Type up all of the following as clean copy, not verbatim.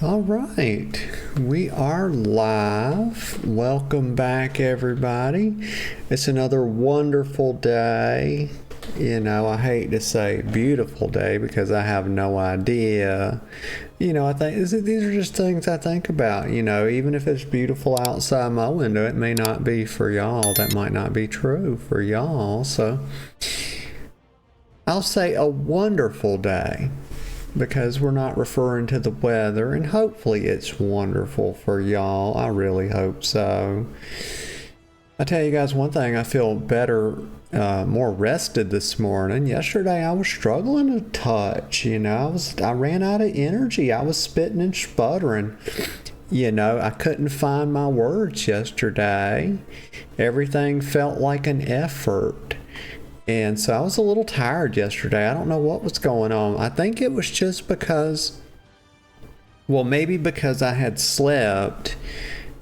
All right, we are live. Welcome back, everybody. It's another wonderful day. I hate to say beautiful day because I have no idea. I think these are just things I think about. Even if it's beautiful outside my window, it may not be for y'all. That might not be true for y'all. So I'll say a wonderful day, because we're not referring to the weather, and hopefully it's wonderful for y'all. I really hope so. I tell you guys one thing, I feel better, more rested this morning. Yesterday I was struggling a touch. I ran out of energy. I was spitting and sputtering. I couldn't find my words yesterday. Everything felt like an effort. And so I was a little tired yesterday. I don't know what was going on. I think it was just because, maybe because I had slept,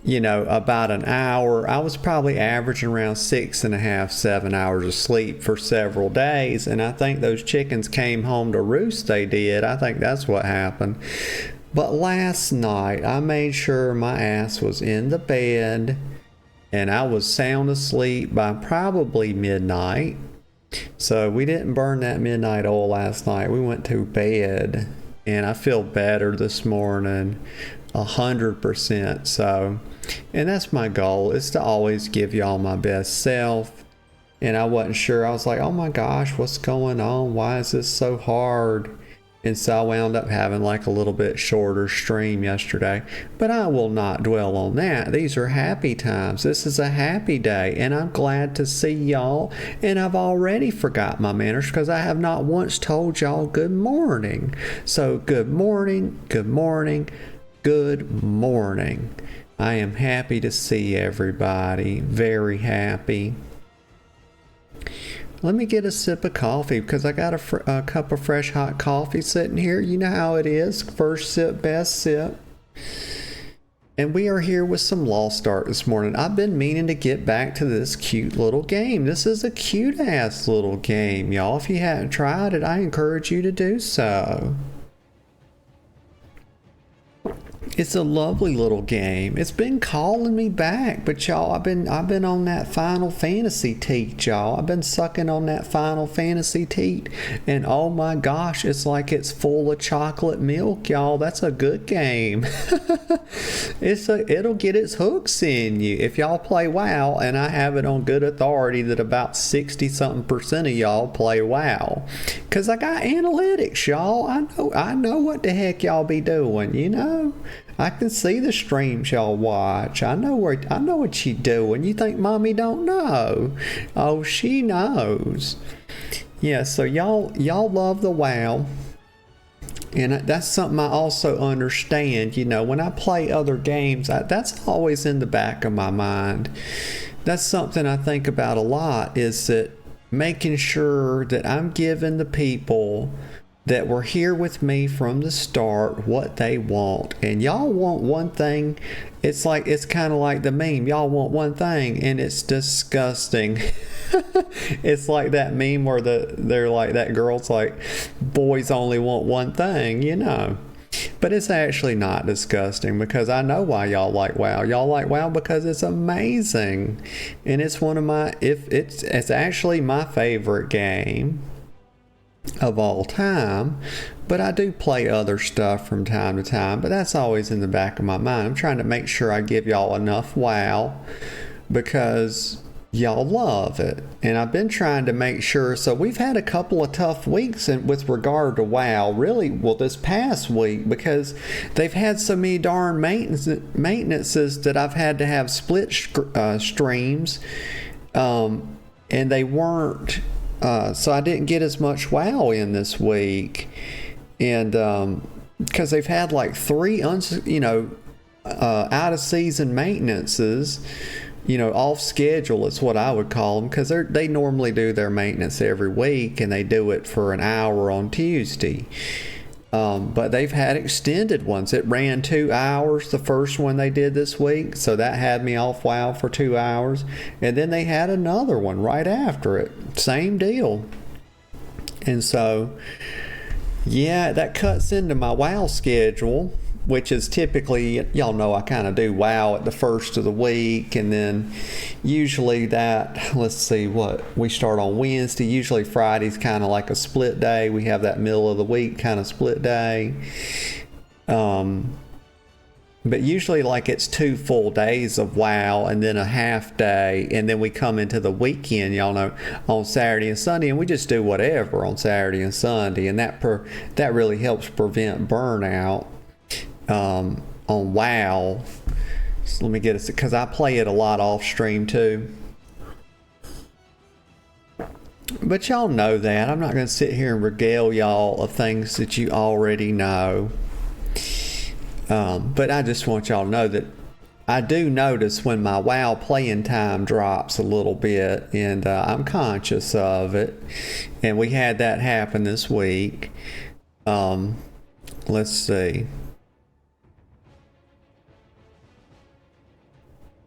about an hour. I was probably averaging around 6.5, 7 hours of sleep for several days. And I think those chickens came home to roost, they did. I think that's what happened. But last night, I made sure my ass was in the bed and I was sound asleep by probably midnight. So we didn't burn that midnight oil last night. We went to bed, and I feel better this morning, 100%. So, and that's my goal, is to always give y'all my best self. And I wasn't sure. I was like, oh my gosh, what's going on? Why is this so hard? And so I wound up having like a little bit shorter stream yesterday. But I will not dwell on that. These are happy times. This is a happy day. And I'm glad to see y'all. And I've already forgot my manners because I have not once told y'all good morning. So good morning, good morning, good morning. I am happy to see everybody. Very happy. Let me get a sip of coffee because I got a cup of fresh hot coffee sitting here. You know how it is. First sip, best sip. And we are here with some Lost Ark this morning. I've been meaning to get back to this cute little game. This is a cute ass little game, y'all. If you haven't tried it, I encourage you to do so. It's a lovely little game. It's been calling me back, but y'all, I've been on that Final Fantasy teat, y'all. I've been sucking on that Final Fantasy teat, and oh my gosh, it's like it's full of chocolate milk, y'all. That's a good game. It'll get its hooks in you if y'all play WoW, and I have it on good authority that about 60-something% of y'all play WoW, cause I got analytics, y'all. I know what the heck y'all be doing, I can see the streams y'all watch. I know what you doing. You think mommy don't know? Oh, she knows. Yeah, so y'all love the WoW. And that's something I also understand. When I play other games, that's always in the back of my mind. That's something I think about a lot, is that making sure that I'm giving the people that were here with me from the start what they want. And y'all want one thing. It's kind of like the meme. Y'all want one thing and it's disgusting. It's like that meme where they're like, that girl's like, boys only want one thing, But it's actually not disgusting, because I know why y'all like WoW. Y'all like WoW because it's amazing. And it's one of it's actually my favorite game of all time. But I do play other stuff from time to time, but that's always in the back of my mind. I'm trying to make sure I give y'all enough WoW because y'all love it, and I've been trying to make sure. So we've had a couple of tough weeks with regard to WoW, really, this past week, because they've had so many darn maintenances that I've had to have split streams, and they weren't so I didn't get as much WoW in this week, and because they've had like 3 out of season maintenances, off schedule is what I would call them, because they normally do their maintenance every week, and they do it for an hour on Tuesday. But they've had extended ones. It ran 2 hours, the first one they did this week, so that had me off WoW for 2 hours. And then they had another one right after it. Same deal. And so, yeah, that cuts into my WoW schedule. which is typically, y'all know I kind of do WoW at the first of the week, and then usually that, let's see, what we start on Wednesday. Usually Friday's kind of like a split day. We have that middle of the week kind of split day. But usually like it's 2 full days of WoW and then a half day, and then we come into the weekend, y'all know, on Saturday and Sunday, and we just do whatever on Saturday and Sunday, and that really helps prevent burnout on WoW. So let me get it, because I play it a lot off stream too. But y'all know that. I'm not going to sit here and regale y'all of things that you already know. But I just want y'all to know that I do notice when my WoW playing time drops a little bit, and I'm conscious of it. And we had that happen this week. Let's see.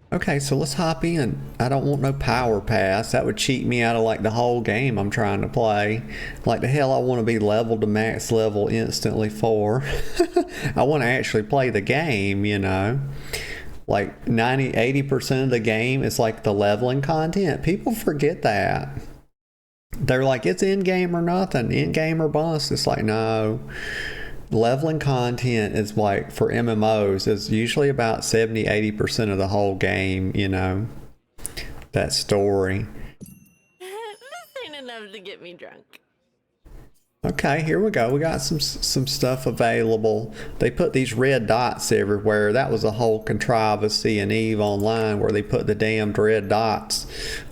Okay, so let's hop in. I don't want no power pass. That would cheat me out of like the whole game I'm trying to play. Like the hell I want to be leveled to max level instantly for. I want to actually play the game, you know. Like 80% of the game is like the leveling content. People forget that. They're like, it's in-game or nothing. In-game or bust. It's like, no. Leveling content is like, for MMOs, is usually about 70-80% of the whole game, you know, that story. This ain't enough to get me drunk. Okay, here we go. We got some stuff available. They put these red dots everywhere. That was a whole controversy in EVE Online where they put the damned red dots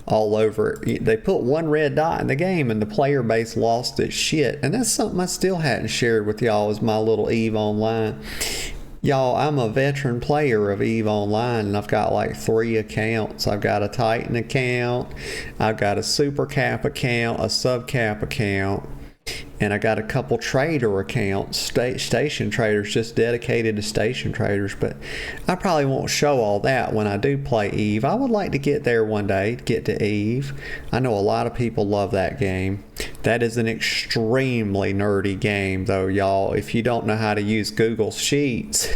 all over. They put one red dot in the game and the player base lost its shit. And that's something I still hadn't shared with y'all, is my little EVE Online. Y'all, I'm a veteran player of EVE Online, and I've got like 3 accounts. I've got a Titan account, I've got a Super Cap account, a Sub Cap account, and I got a couple trader accounts, station traders, just dedicated to station traders. But I probably won't show all that when I do play EVE. I would like to get there one day, to get to EVE. I know a lot of people love that game. That is an extremely nerdy game though, y'all. If you don't know how to use Google Sheets,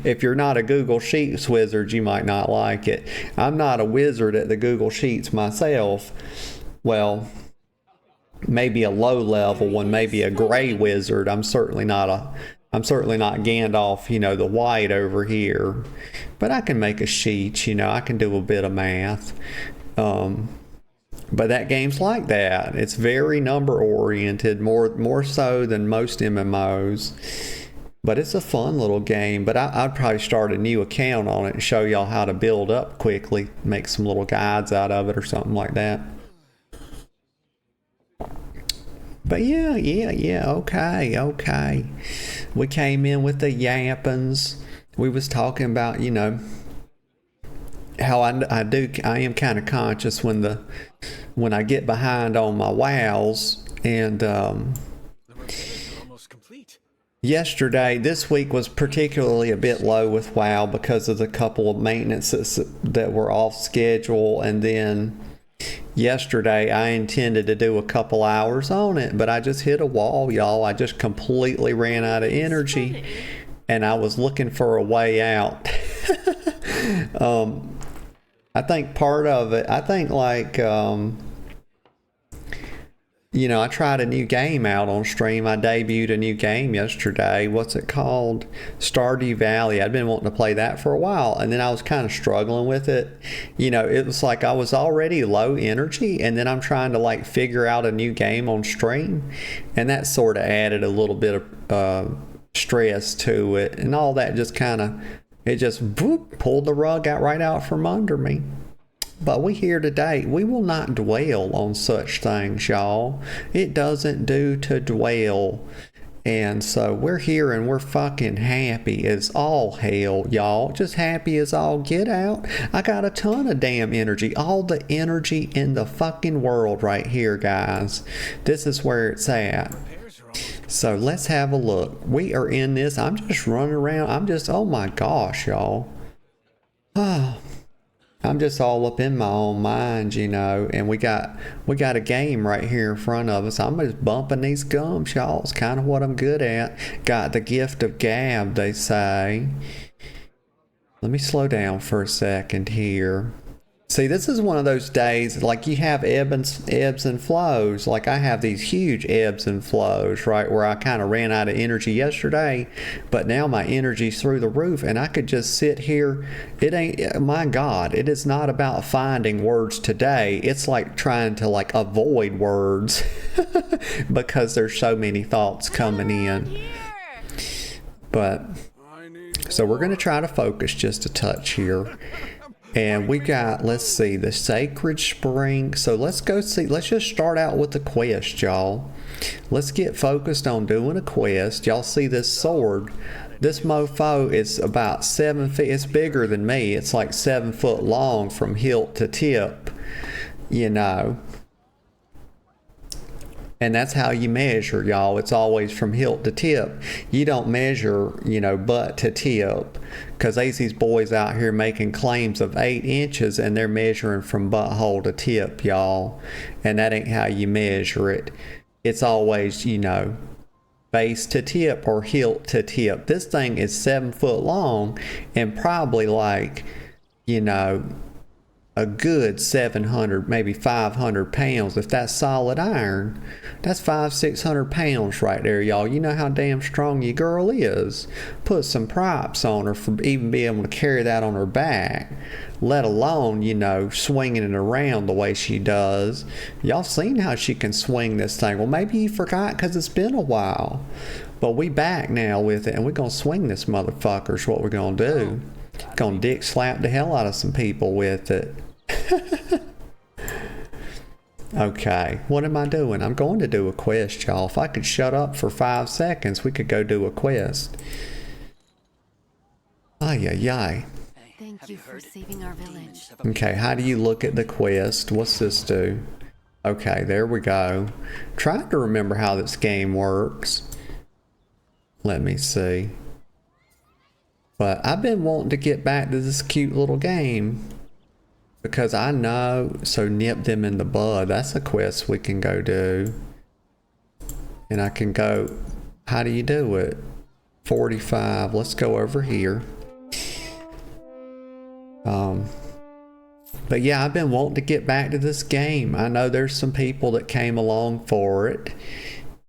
if you're not a Google Sheets wizard, you might not like it. I'm not a wizard at the Google Sheets myself. Well, maybe a low level one, maybe a gray wizard. I'm certainly not Gandalf, you know, the white over here. But I can make a sheet, you know, I can do a bit of math. But that game's like that. It's very number oriented, more so than most MMOs. But it's a fun little game. But I'd probably start a new account on it and show y'all how to build up quickly, make some little guides out of it or something like that. But yeah, okay. We came in with the yappins. We was talking about, you know, how I am kind of conscious when I get behind on my WoWs, and yesterday, this week was particularly a bit low with WoW because of the couple of maintenances that were off schedule, and then yesterday I intended to do a couple hours on it, but I just hit a wall, y'all. I just completely ran out of energy, and I was looking for a way out. I think part of it, you know, I tried a new game out on stream. I debuted a new game yesterday. What's it called? Stardew Valley. I'd been wanting to play that for a while, and then I was kind of struggling with it. You know, it was like I was already low energy, and then I'm trying to like figure out a new game on stream, and that sort of added a little bit of stress to it, and all that just kind of, it just whoop, pulled the rug right out from under me. But we here today, we will not dwell on such things, y'all. It doesn't do to dwell. And so we're here and we're fucking happy as all hell, y'all. Just happy as all get out. I got a ton of damn energy. All the energy in the fucking world right here, guys. This is where it's at. So let's have a look. We are in this. I'm just running around. Oh my gosh, y'all. Oh. I'm just all up in my own mind, you know, and we got a game right here in front of us. I'm just bumping these gums, y'all. It's kind of what I'm good at. Got the gift of gab, they say. Let me slow down for a second here. See, this is one of those days, like you have ebbs and flows. Like I have these huge ebbs and flows, right? Where I kind of ran out of energy yesterday, but now my energy's through the roof and I could just sit here. It ain't, my God, it is not about finding words today. It's like trying to like avoid words because there's so many thoughts coming in. But, so we're going to try to focus just a touch here. And we got, let's see, the Sacred Spring. So let's go see, let's just start out with the quest, y'all. Let's get focused on doing a quest. Y'all see this sword? This mofo is about 7 feet. It's bigger than me. It's like 7 foot long from hilt to tip, you know. And that's how you measure, y'all. It's always from hilt to tip. You don't measure, you know, butt to tip. Because there's these boys out here making claims of 8 inches and they're measuring from butthole to tip, y'all. And that ain't how you measure it. It's always, you know, base to tip or hilt to tip. This thing is 7 foot long and probably like, you know, a good 700, maybe 500 pounds. If that's solid iron, that's 500-600 pounds right there, y'all. You know how damn strong your girl is. Put some props on her for even being able to carry that on her back, let alone, you know, swinging it around the way she does. Y'all seen how she can swing this thing. Well, maybe you forgot because it's been a while, but we back now with it and we're gonna swing this motherfucker is what we're gonna do. Gonna dick slap the hell out of some people with it. Okay, what am I doing? I'm going to do a quest, y'all. If I could shut up for 5 seconds, we could go do a quest. Ay, ay, ay. Thank you for saving our village. Okay, how do you look at the quest? What's this do? Okay, there we go. Trying to remember how this game works. Let me see. But I've been wanting to get back to this cute little game. Because I know, so nip them in the bud. That's a quest we can go do. And I can go, how do you do it? 45, let's go over here. But yeah, I've been wanting to get back to this game. I know there's some people that came along for it.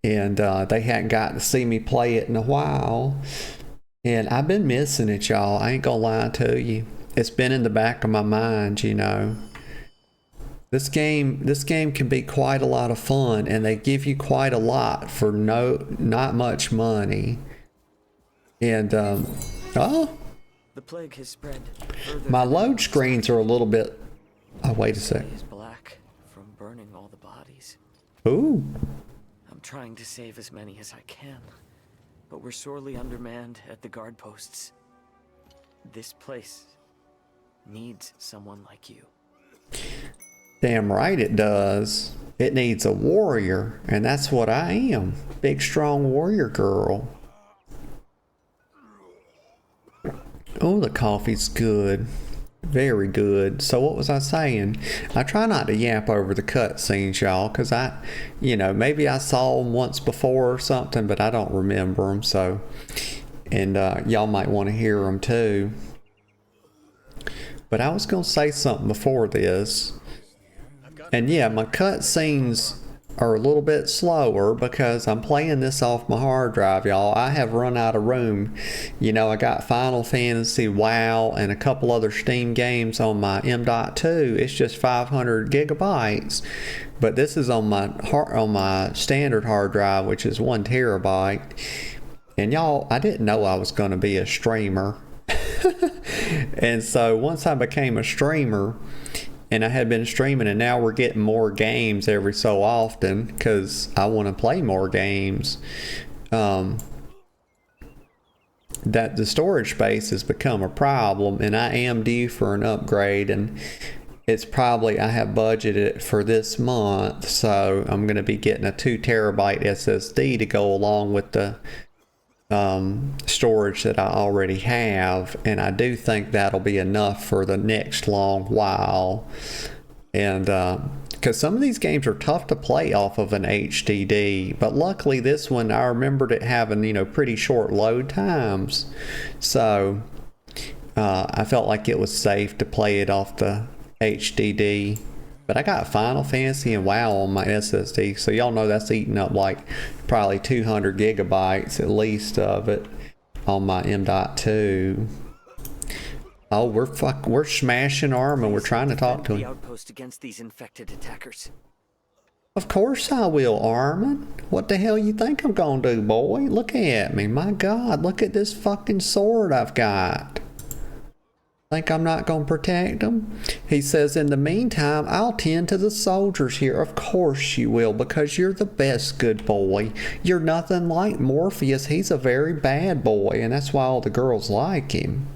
And they hadn't got to see me play it in a while. And I've been missing it, y'all. I ain't gonna lie to you. It's been in the back of my mind, you know. This game can be quite a lot of fun, and they give you quite a lot for not much money. And oh, the plague has spread. My load screens are a little bit. Oh, wait a sec. Is black from burning all the bodies. Ooh. I'm trying to save as many as I can, but we're sorely undermanned at the guard posts. This place needs someone like you. Damn right it does. It needs a warrior, and that's what I am. Big, strong warrior girl. Oh, the coffee's good. Very good. So what was I saying? I try not to yap over the cutscenes, y'all, because you know, maybe I saw them once before or something, but I don't remember them, so. And y'all might want to hear them too. But I was going to say something before this. And yeah, my cutscenes are a little bit slower because I'm playing this off my hard drive, y'all. I have run out of room. You know, I got Final Fantasy, WoW, and a couple other Steam games on my M.2. It's just 500 gigabytes. But this is on my standard hard drive, which is 1 terabyte. And y'all, I didn't know I was going to be a streamer. And so once I became a streamer, and I had been streaming, and now we're getting more games every so often because I want to play more games, that the storage space has become a problem, and I am due for an upgrade, and it's probably, I have budgeted for this month, so I'm going to be getting a 2 terabyte SSD to go along with the storage that I already have, and I do think that'll be enough for the next long while. And because some of these games are tough to play off of an HDD, but luckily this one, I remembered it having, you know, pretty short load times, so I felt like it was safe to play it off the HDD. But I got Final Fantasy and WoW on my SSD, so y'all know that's eating up like probably 200 gigabytes at least of it on my M.2. Oh, we're smashing Armin. We're trying to talk to him. The outpost against these infected attackers. Of course I will, Armin. What the hell you think I'm gonna do, boy? Look at me. My God, look at this fucking sword I've got. Think I'm not gonna protect them? He says, in the meantime, I'll tend to the soldiers here. Of course you will, because you're the best good boy. You're nothing like Morpheus. He's a very bad boy, and that's why all the girls like him.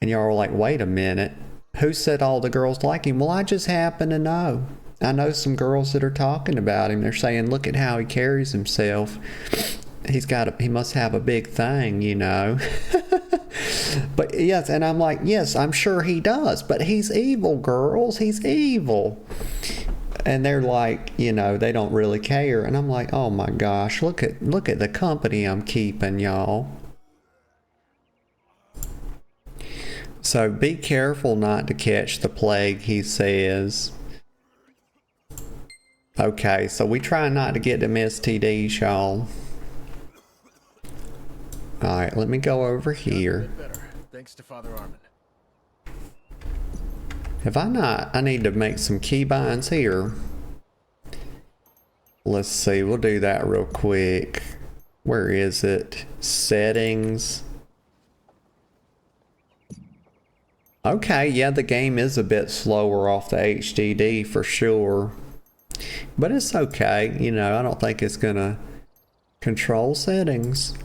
And y'all are like, wait a minute. Who said all the girls like him? Well, I just happen to know. I know some girls that are talking about him. They're saying, look at how he carries himself. He must have a big thing, you know. But yes, and I'm like, yes, I'm sure he does, but he's evil, girls. He's evil. And they're like, you know, they don't really care. And I'm like, oh my gosh, look at the company I'm keeping, y'all. So be careful not to catch the plague, he says. Okay, so we try not to get them STDs, y'all. Alright, let me go over here. Thanks to Father Armin. Have I not? I need to make some keybinds here. Let's see, we'll do that real quick. Where is it? Settings. Okay, yeah, the game is a bit slower off the HDD for sure. But it's okay, you know, I don't think it's gonna control settings.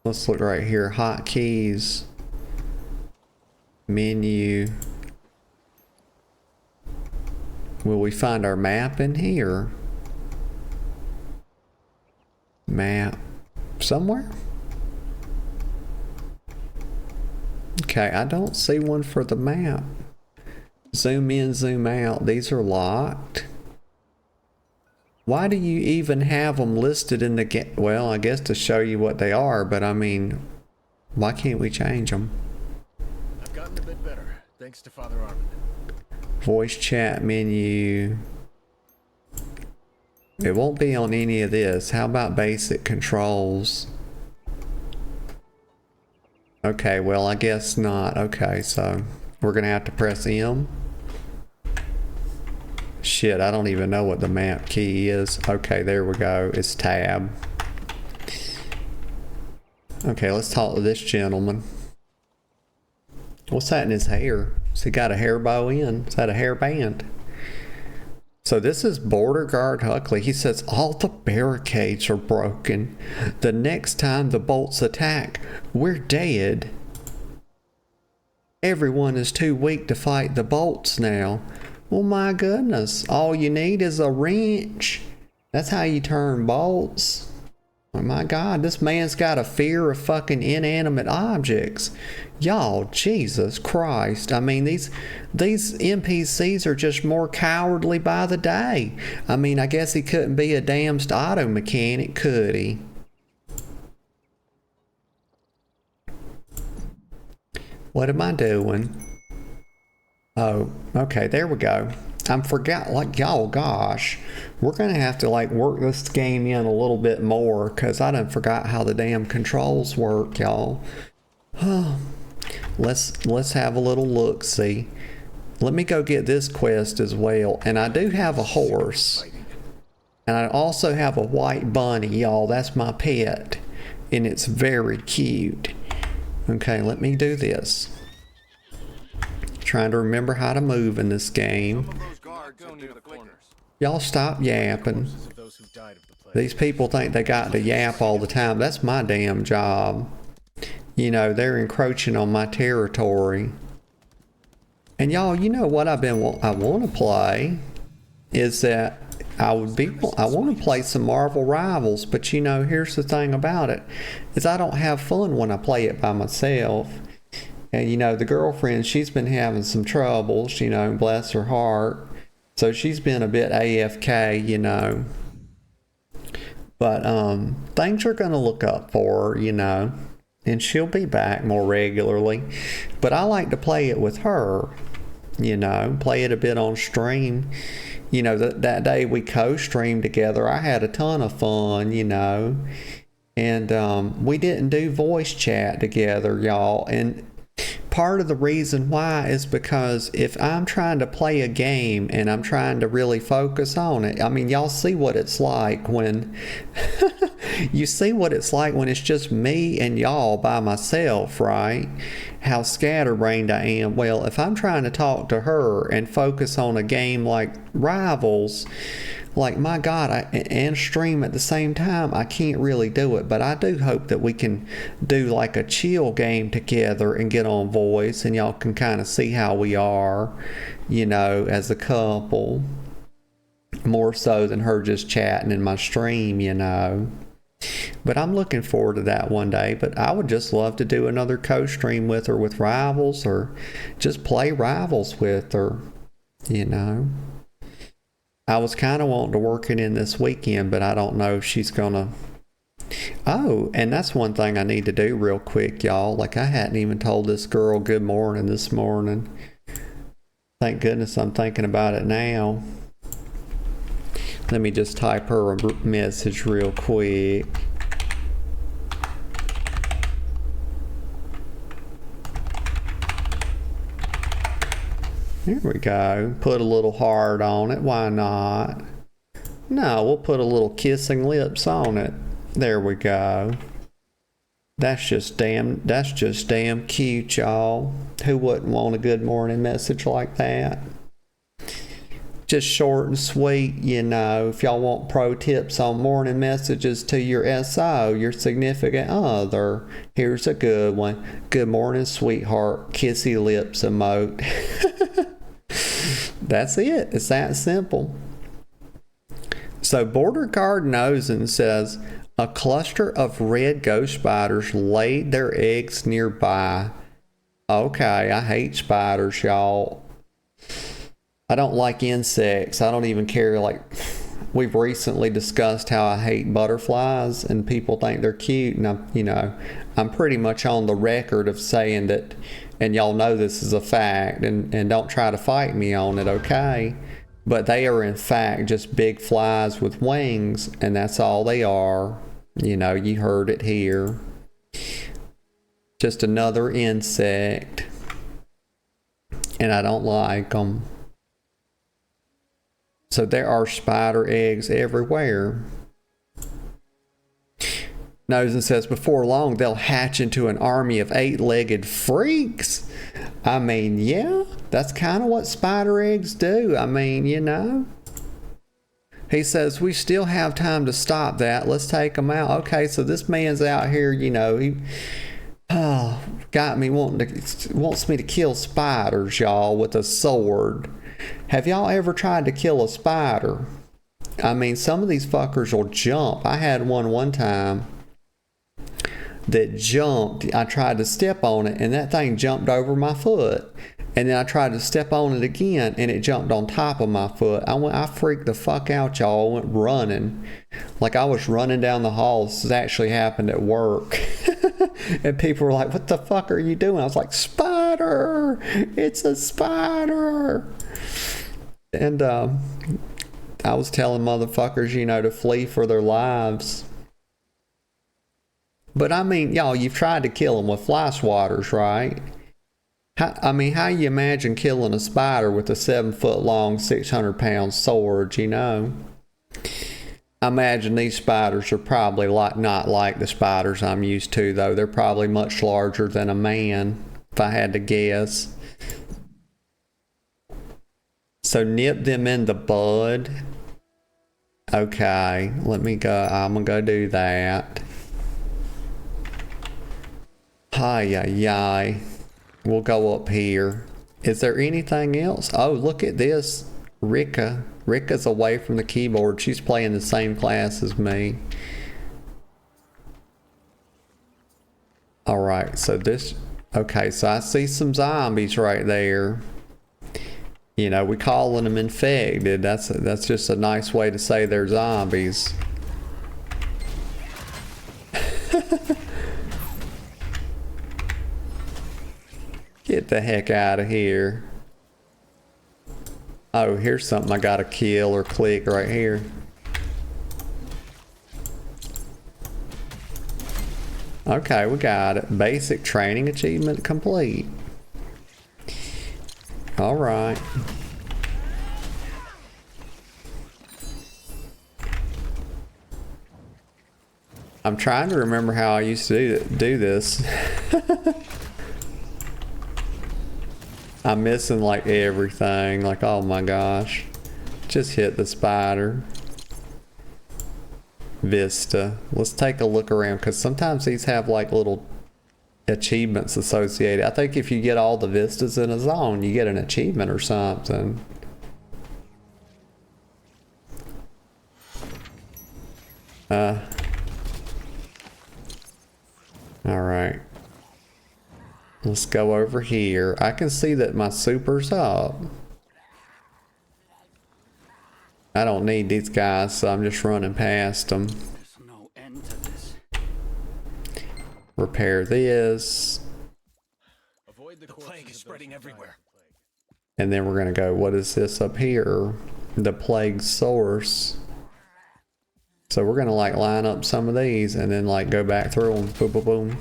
Let's look right here, hotkeys, menu. Will we find our map in here? Map somewhere? Okay, I don't see one for the map. Zoom in, zoom out. These are locked. Why do you even have them listed in the game? Well, I guess to show you what they are, but I mean, why can't we change them? I've gotten a bit better, thanks to Father Armin. Voice chat menu. It won't be on any of this. How about basic controls? Okay, well, I guess not. Okay, so we're gonna have to press M. Shit, I don't even know what the map key is. Okay, there we go. It's tab. Okay, let's talk to this gentleman. What's that in his hair? Has he got a hair bow in? Is that a hairband? So this is Border Guard Huckley. He says, all the barricades are broken. The next time the bolts attack, we're dead. Everyone is too weak to fight the bolts now. Well, my goodness. All you need is a wrench. That's how you turn bolts. Oh my God, this man's got a fear of fucking inanimate objects. Y'all, Jesus Christ. I mean, these NPCs are just more cowardly by the day. I mean, I guess he couldn't be a damned auto mechanic, could he? What am I doing? Oh, okay, there we go. I forgot, like, y'all, gosh. We're going to have to, like, work this game in a little bit more, because I done forgot how the damn controls work, y'all. Let's have a little look-see. Let me go get this quest as well. And I do have a horse. And I also have a white bunny, y'all. That's my pet. And it's very cute. Okay, let me do this. Trying to remember how to move in this game. Y'all stop yapping. These people think they got to yap all the time. That's my damn job. You know, they're encroaching on my territory. And y'all, you know what I want to play is that I want to play some Marvel Rivals, but you know, here's the thing about it, is I don't have fun when I play it by myself. And you know, the girlfriend, she's been having some troubles, you know, bless her heart. So she's been a bit AFK, you know. But things are going to look up for her, you know, and she'll be back more regularly. But I like to play it with her, you know, play it a bit on stream. You know, that day we co-streamed together, I had a ton of fun, you know. And we didn't do voice chat together, y'all. And part of the reason why is because if I'm trying to play a game and I'm trying to really focus on it, I mean, y'all see what it's like when you see what it's like when it's just me and y'all by myself, right? How scatterbrained I am. Well, if I'm trying to talk to her and focus on a game like Rivals, like, my God, and stream at the same time, I can't really do it. But I do hope that we can do like a chill game together and get on voice, and y'all can kind of see how we are, you know, as a couple, more so than her just chatting in my stream, you know. But I'm looking forward to that one day. But I would just love to do another co-stream with her with Rivals, or just play Rivals with her, you know. I was kind of wanting to work it in this weekend, but I don't know if she's gonna. Oh, and that's one thing I need to do real quick, y'all. Like, I hadn't even told this girl good morning this morning. Thank goodness I'm thinking about it now. Let me just type her a message real quick. There we go. Put a little heart on it. Why not? No, we'll put a little kissing lips on it. There we go. That's just damn cute, y'all. Who wouldn't want a good morning message like that? Just short and sweet, you know. If y'all want pro tips on morning messages to your SO, your significant other, here's a good one. Good morning, sweetheart. Kissy lips emote. That's it. It's that simple. So Border Guard Nosen says, a cluster of red ghost spiders laid their eggs nearby. Okay, I hate spiders, y'all. I don't like insects. I don't even care. Like, we've recently discussed how I hate butterflies, and people think they're cute. And I'm pretty much on the record of saying that, and y'all know this is a fact, and don't try to fight me on it, okay? But they are in fact just big flies with wings, and that's all they are. You know, you heard it here. Just another insect. And I don't like them. So there are spider eggs everywhere. Nosen says, before long, they'll hatch into an army of 8-legged freaks. I mean, yeah, that's kind of what spider eggs do. I mean, you know. He says, we still have time to stop that. Let's take them out. Okay, so this man's out here, you know, he got me wants me to kill spiders, y'all, with a sword. Have y'all ever tried to kill a spider? I mean, some of these fuckers will jump. I had one time that jumped. I tried to step on it, and that thing jumped over my foot. And then I tried to step on it again, and it jumped on top of my foot. I freaked the fuck out, y'all. I went running. Like, I was running down the hall. This actually happened at work. And people were like, what the fuck are you doing? I was like, spider! It's a spider! And I was telling motherfuckers, you know, to flee for their lives. But I mean, y'all, you've tried to kill them with fly swatters, right? How you imagine killing a spider with a 7-foot-long, 600-pound sword, you know? I imagine these spiders are probably not like the spiders I'm used to, though. They're probably much larger than a man, if I had to guess. So nip them in the bud. Okay, let me go. I'm gonna go do that. Hi. We'll go up here. Is there anything else? Oh, look at this. Rika Rika's away from the keyboard. She's playing the same class as me. Alright, so this... Okay, so I see some zombies right there. You know, we calling them infected. That's just a nice way to say they're zombies. Get the heck out of here. Oh, here's something I gotta kill or click right here. Okay, we got it. Basic training achievement complete. Alright. I'm trying to remember how I used to do this. I'm missing like everything. Like, oh my gosh. Just hit the spider. Vista. Let's take a look around because sometimes these have like little achievements associated. I think if you get all the vistas in a zone, you get an achievement or something. Alright. Let's go over here. I can see that my super's up. I don't need these guys, so I'm just running past them. There's no end to this. Repair this. Avoid the plague is spreading everywhere. And then we're gonna go, what is this up here? The plague source. So we're gonna like line up some of these and then like go back through them. Boom, boom, boom.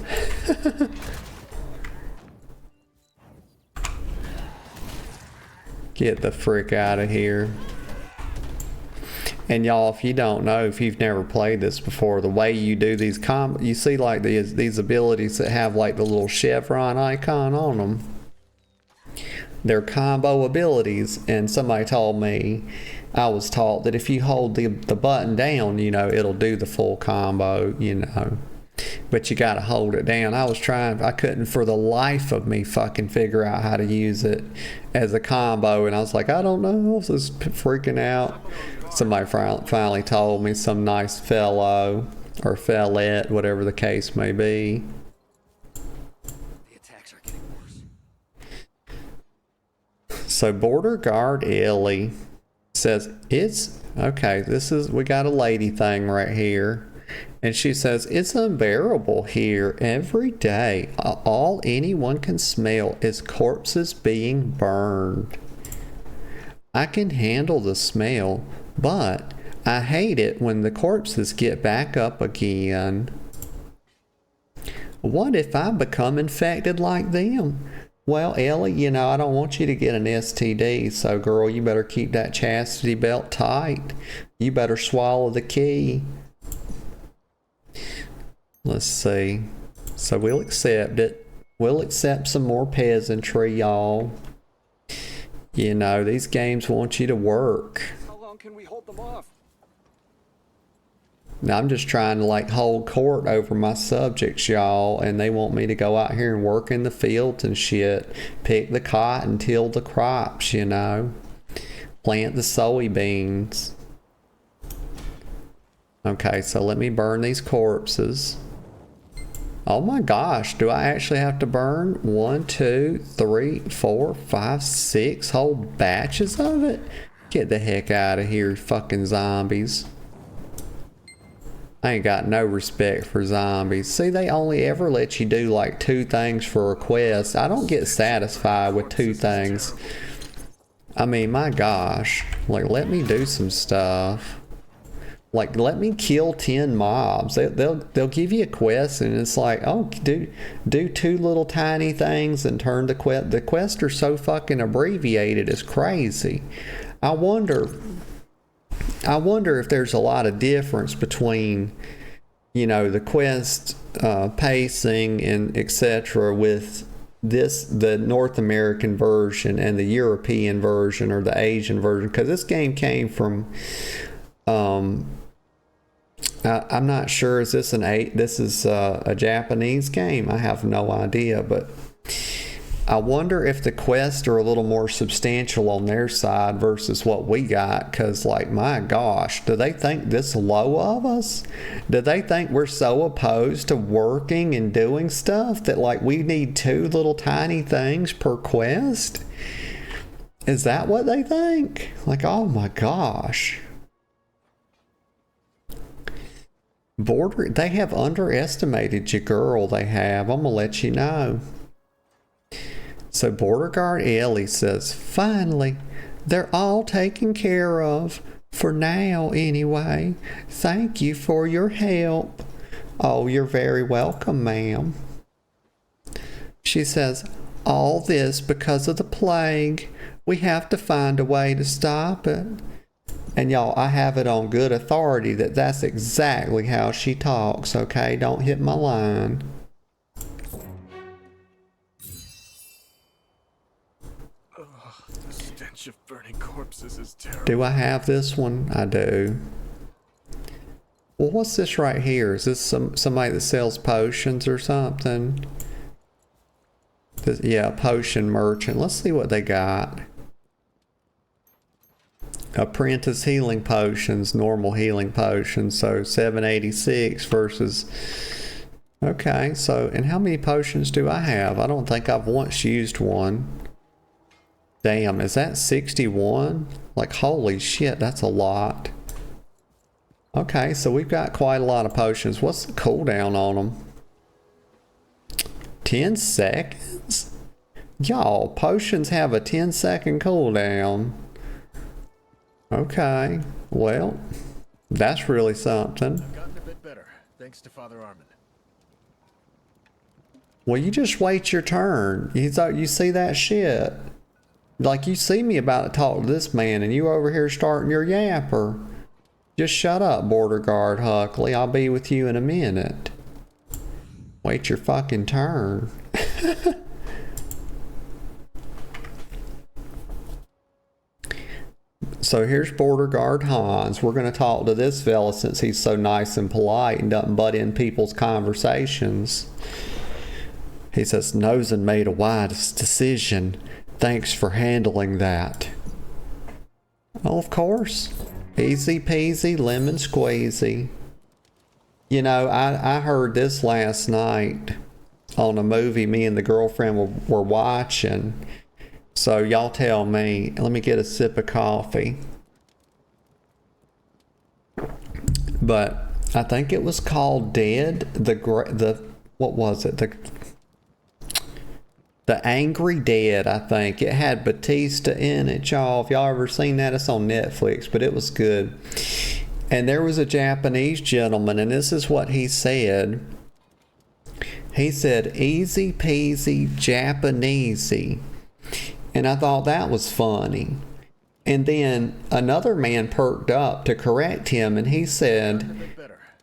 Get the frick out of here. And y'all, if you don't know, if you've never played this before, the way you do these you see like these abilities that have like the little chevron icon on them. They're combo abilities, and somebody told me, I was taught that if you hold the button down, you know, it'll do the full combo, you know. But you gotta hold it down. I couldn't for the life of me fucking figure out how to use it as a combo, and I was like, I don't know, I was just freaking out. Somebody finally told me, some nice fellow, or fellette, whatever the case may be. The attacks are getting worse. So Border Guard Ellie says, okay, we got a lady thing right here. And she says, it's unbearable here every day. All anyone can smell is corpses being burned. I can handle the smell, but I hate it when the corpses get back up again. What if I become infected like them? Well, Ellie, you know, I don't want you to get an STD, so girl, you better keep that chastity belt tight. You better swallow the key. Let's see. So we'll accept it. We'll accept some more peasantry, y'all. You know, these games want you to work. How long can we hold them off? Now, I'm just trying to like hold court over my subjects, y'all, and they want me to go out here and work in the fields and shit. Pick the cotton, till the crops, you know. Plant the soybeans. Okay, so let me burn these corpses. Oh my gosh, do I actually have to burn 1, 2, 3, 4, 5, 6 whole batches of it? Get the heck out of here, fucking zombies. I ain't got no respect for zombies. See, they only ever let you do like 2 things for a quest. I don't get satisfied with 2 things. I mean, my gosh. Like, let me do some stuff. Like, let me kill 10 mobs. They'll give you a quest, and it's like, oh, do 2 little tiny things and turn the quest. The quests are so fucking abbreviated, it's crazy. I wonder if there's a lot of difference between, you know, the quest pacing and etc. with the North American version and the European version or the Asian version, because this game came from I'm not sure, is this this is a Japanese game? I have no idea, but I wonder if the quests are a little more substantial on their side versus what we got, because, like, my gosh, do they think this low of us? Do they think we're so opposed to working and doing stuff that, like, we need 2 little tiny things per quest? Is that what they think? Like, oh my gosh. They have underestimated you, girl. They have. I'm gonna let you know. So Border Guard Ellie says, finally, they're all taken care of. For now, anyway. Thank you for your help. Oh, you're very welcome, ma'am. She says, all this because of the plague. We have to find a way to stop it. And y'all, I have it on good authority that that's exactly how she talks, okay? Don't hit my line. The stench of burning corpses is terrible. Do I have this one? I do. Well, what's this right here? Is this somebody that sells potions or something? Yeah, potion merchant. Let's see what they got. Apprentice healing potions, normal healing potions. So 786 versus... Okay, so, and how many potions do I have? I don't think I've once used one. Damn, is that 61? Like, holy shit, that's a lot. Okay, so we've got quite a lot of potions. What's the cooldown on them? 10 seconds? Y'all, potions have a 10-second cooldown. Okay, well, that's really something. I've gotten a bit better, thanks to Father Armin. Well, you just wait your turn. You see that shit. Like, you see me about to talk to this man, and you over here starting your yapper. Just shut up, Border Guard Huckley. I'll be with you in a minute. Wait your fucking turn. So here's Border Guard Hans. We're going to talk to this fella since he's so nice and polite and doesn't butt in people's conversations. He says, Nosen made a wise decision. Thanks for handling that. Oh, of course. Easy peasy, lemon squeezy. You know, I heard this last night on a movie me and the girlfriend were watching. So y'all tell me. Let me get a sip of coffee. But I think it was called Dead. What was it? The Angry Dead, I think. It had Batista in it, y'all. If y'all ever seen that, it's on Netflix, but it was good. And there was a Japanese gentleman, and this is what he said. He said, easy peasy Japanesey. And I thought that was funny. And then another man perked up to correct him, and he said,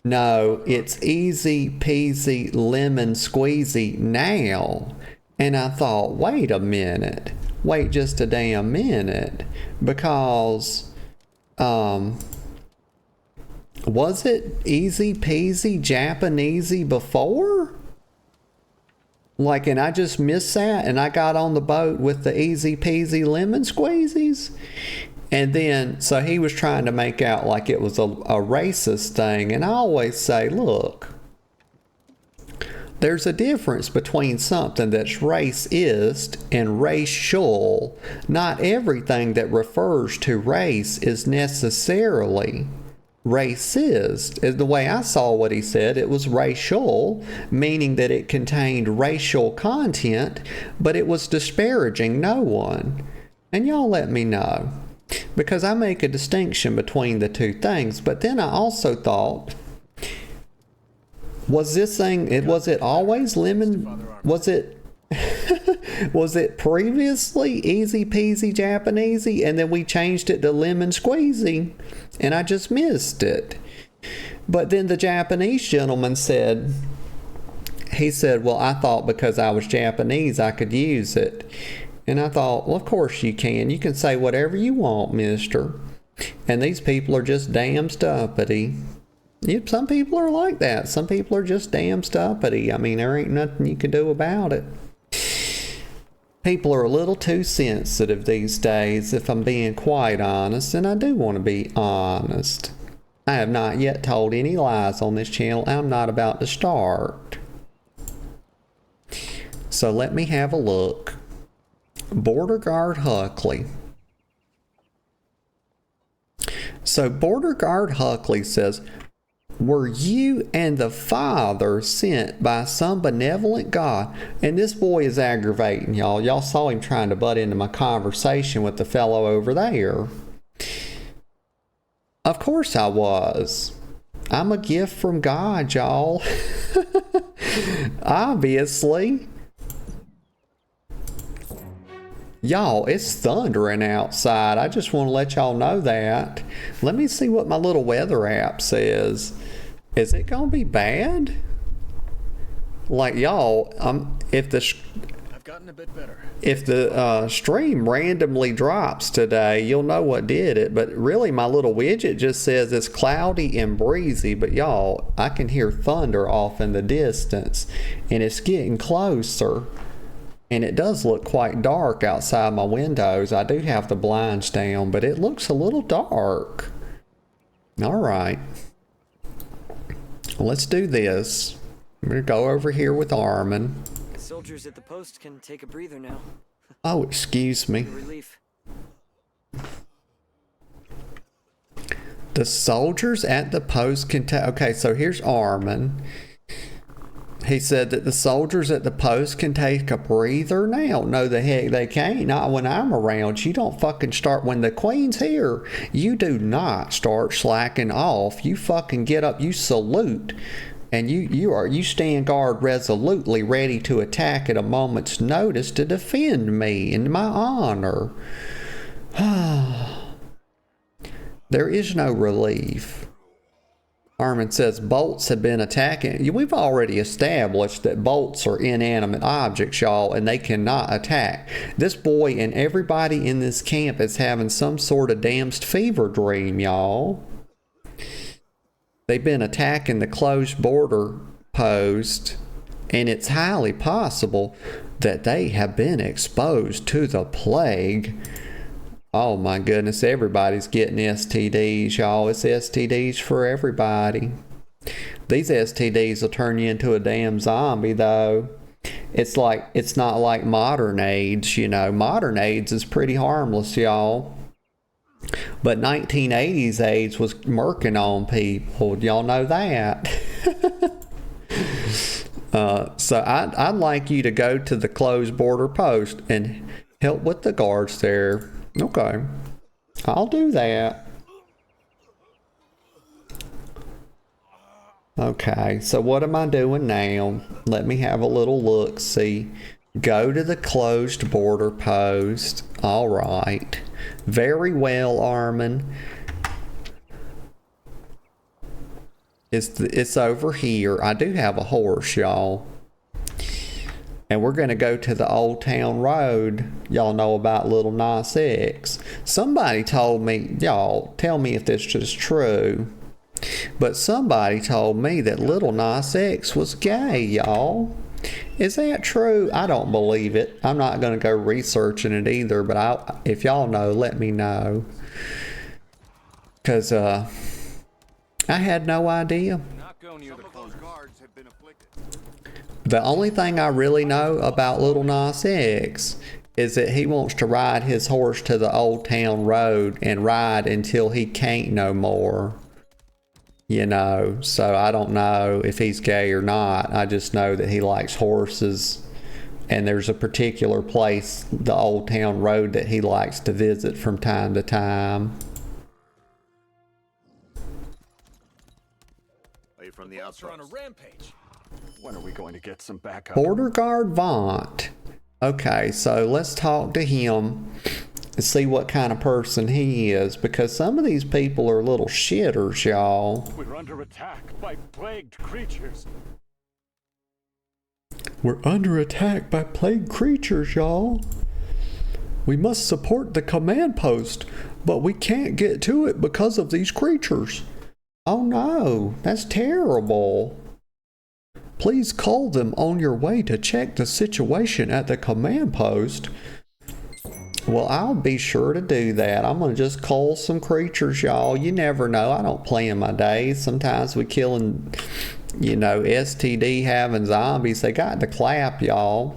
no, it's easy peasy lemon squeezy now. And I thought, wait a minute. Wait just a damn minute. Because, was it easy peasy Japanesey before? Like, and I just missed that, and I got on the boat with the easy peasy lemon squeezies. And then, so he was trying to make out like it was a racist thing. And I always say, look, there's a difference between something that's racist and racial. Not everything that refers to race is necessarily racist. The way I saw what he said, it was racial, meaning that it contained racial content, but it was disparaging no one. And y'all let me know, because I make a distinction between the two things. But then I also thought, was this thing, was it always lemon? Was it was it previously easy peasy Japanesey, and then we changed it to lemon squeezy, and I just missed it? But then the Japanese gentleman said, he said, well, I thought because I was Japanese I could use it. And I thought, well, of course you can. You can say whatever you want, mister. And these people are just damn stuffity. Some people are like that. Some people are just damn stuffity. I mean, there ain't nothing you can do about it. People are a little too sensitive these days, if I'm being quite honest, and I do want to be honest. I have not yet told any lies on this channel. I'm not about to start. So let me have a look. Border Guard Huckley. So Border Guard Huckley says, were you and the father sent by some benevolent God? And this boy is aggravating, y'all. Y'all saw him trying to butt into my conversation with the fellow over there. Of course I was. I'm a gift from God, y'all. Obviously. Y'all, it's thundering outside. I just want to let y'all know that. Let me see what my little weather app says. Is it gonna be bad? Like, y'all, if I've gotten a bit better. If the stream randomly drops today, you'll know what did it. But really, my little widget just says it's cloudy and breezy. But y'all, I can hear thunder off in the distance, and it's getting closer. And it does look quite dark outside my windows. I do have the blinds down, but it looks a little dark. All right. Let's do this. I'm going to go over here with Armin. The soldiers at the post can take a breather now. Oh, excuse me. Relief. The soldiers at the post can take... Okay, so here's Armin. He said that the soldiers at the post can take a breather now. No, the heck they can't. Not when I'm around. You don't fucking start when the queen's here. You do not start slacking off. You fucking get up. You salute. And you stand guard resolutely, ready to attack at a moment's notice to defend me and my honor. There is no relief. Armin says bolts have been attacking. We've already established that bolts are inanimate objects, y'all, and they cannot attack. This boy and everybody in this camp is having some sort of damned fever dream, y'all. They've been attacking the closed border post, and it's highly possible that they have been exposed to the plague. Oh my goodness, everybody's getting STDs, y'all. It's STDs for everybody. These STDs will turn you into a damn zombie, though. It's not like modern AIDS, you know. Modern AIDS is pretty harmless, y'all. But 1980s AIDS was murking on people. Y'all know that. So I'd like you to go to the closed border post and help with the guards there. Okay, I'll do that. Okay, so what am I doing now? Let me have a little look. See, go to the closed border post. All right, very well, Armin. It's over here. I do have a horse, y'all. And we're going to go to the Old Town Road. Y'all know about Little Nas X. Somebody told me, y'all, tell me if this is true, but somebody told me that Little Nas X was gay, y'all. Is that true? I don't believe it. I'm not going to go researching it either, but if y'all know, let me know. Because I had no idea. Not go near the closed guards have been afflicted. The only thing I really know about Little Nas X is that he wants to ride his horse to the Old Town Road and ride until he can't no more. You know, so I don't know if he's gay or not. I just know that he likes horses, and there's a particular place, the Old Town Road, that he likes to visit from time to time. Are you from the outside? On a rampage. When are we going to get some backup? Border Guard Vaunt. Okay, so let's talk to him and see what kind of person he is, because some of these people are little shitters, y'all. We're under attack by plagued creatures. We're under attack by plague creatures, y'all. We must support the command post, but we can't get to it because of these creatures. Oh no, that's terrible. Please call them on your way to check the situation at the command post. Well, I'll be sure to do that. I'm going to just cull some creatures, y'all. You never know. I don't plan my days. Sometimes we killing, STD having zombies. They got the clap, y'all.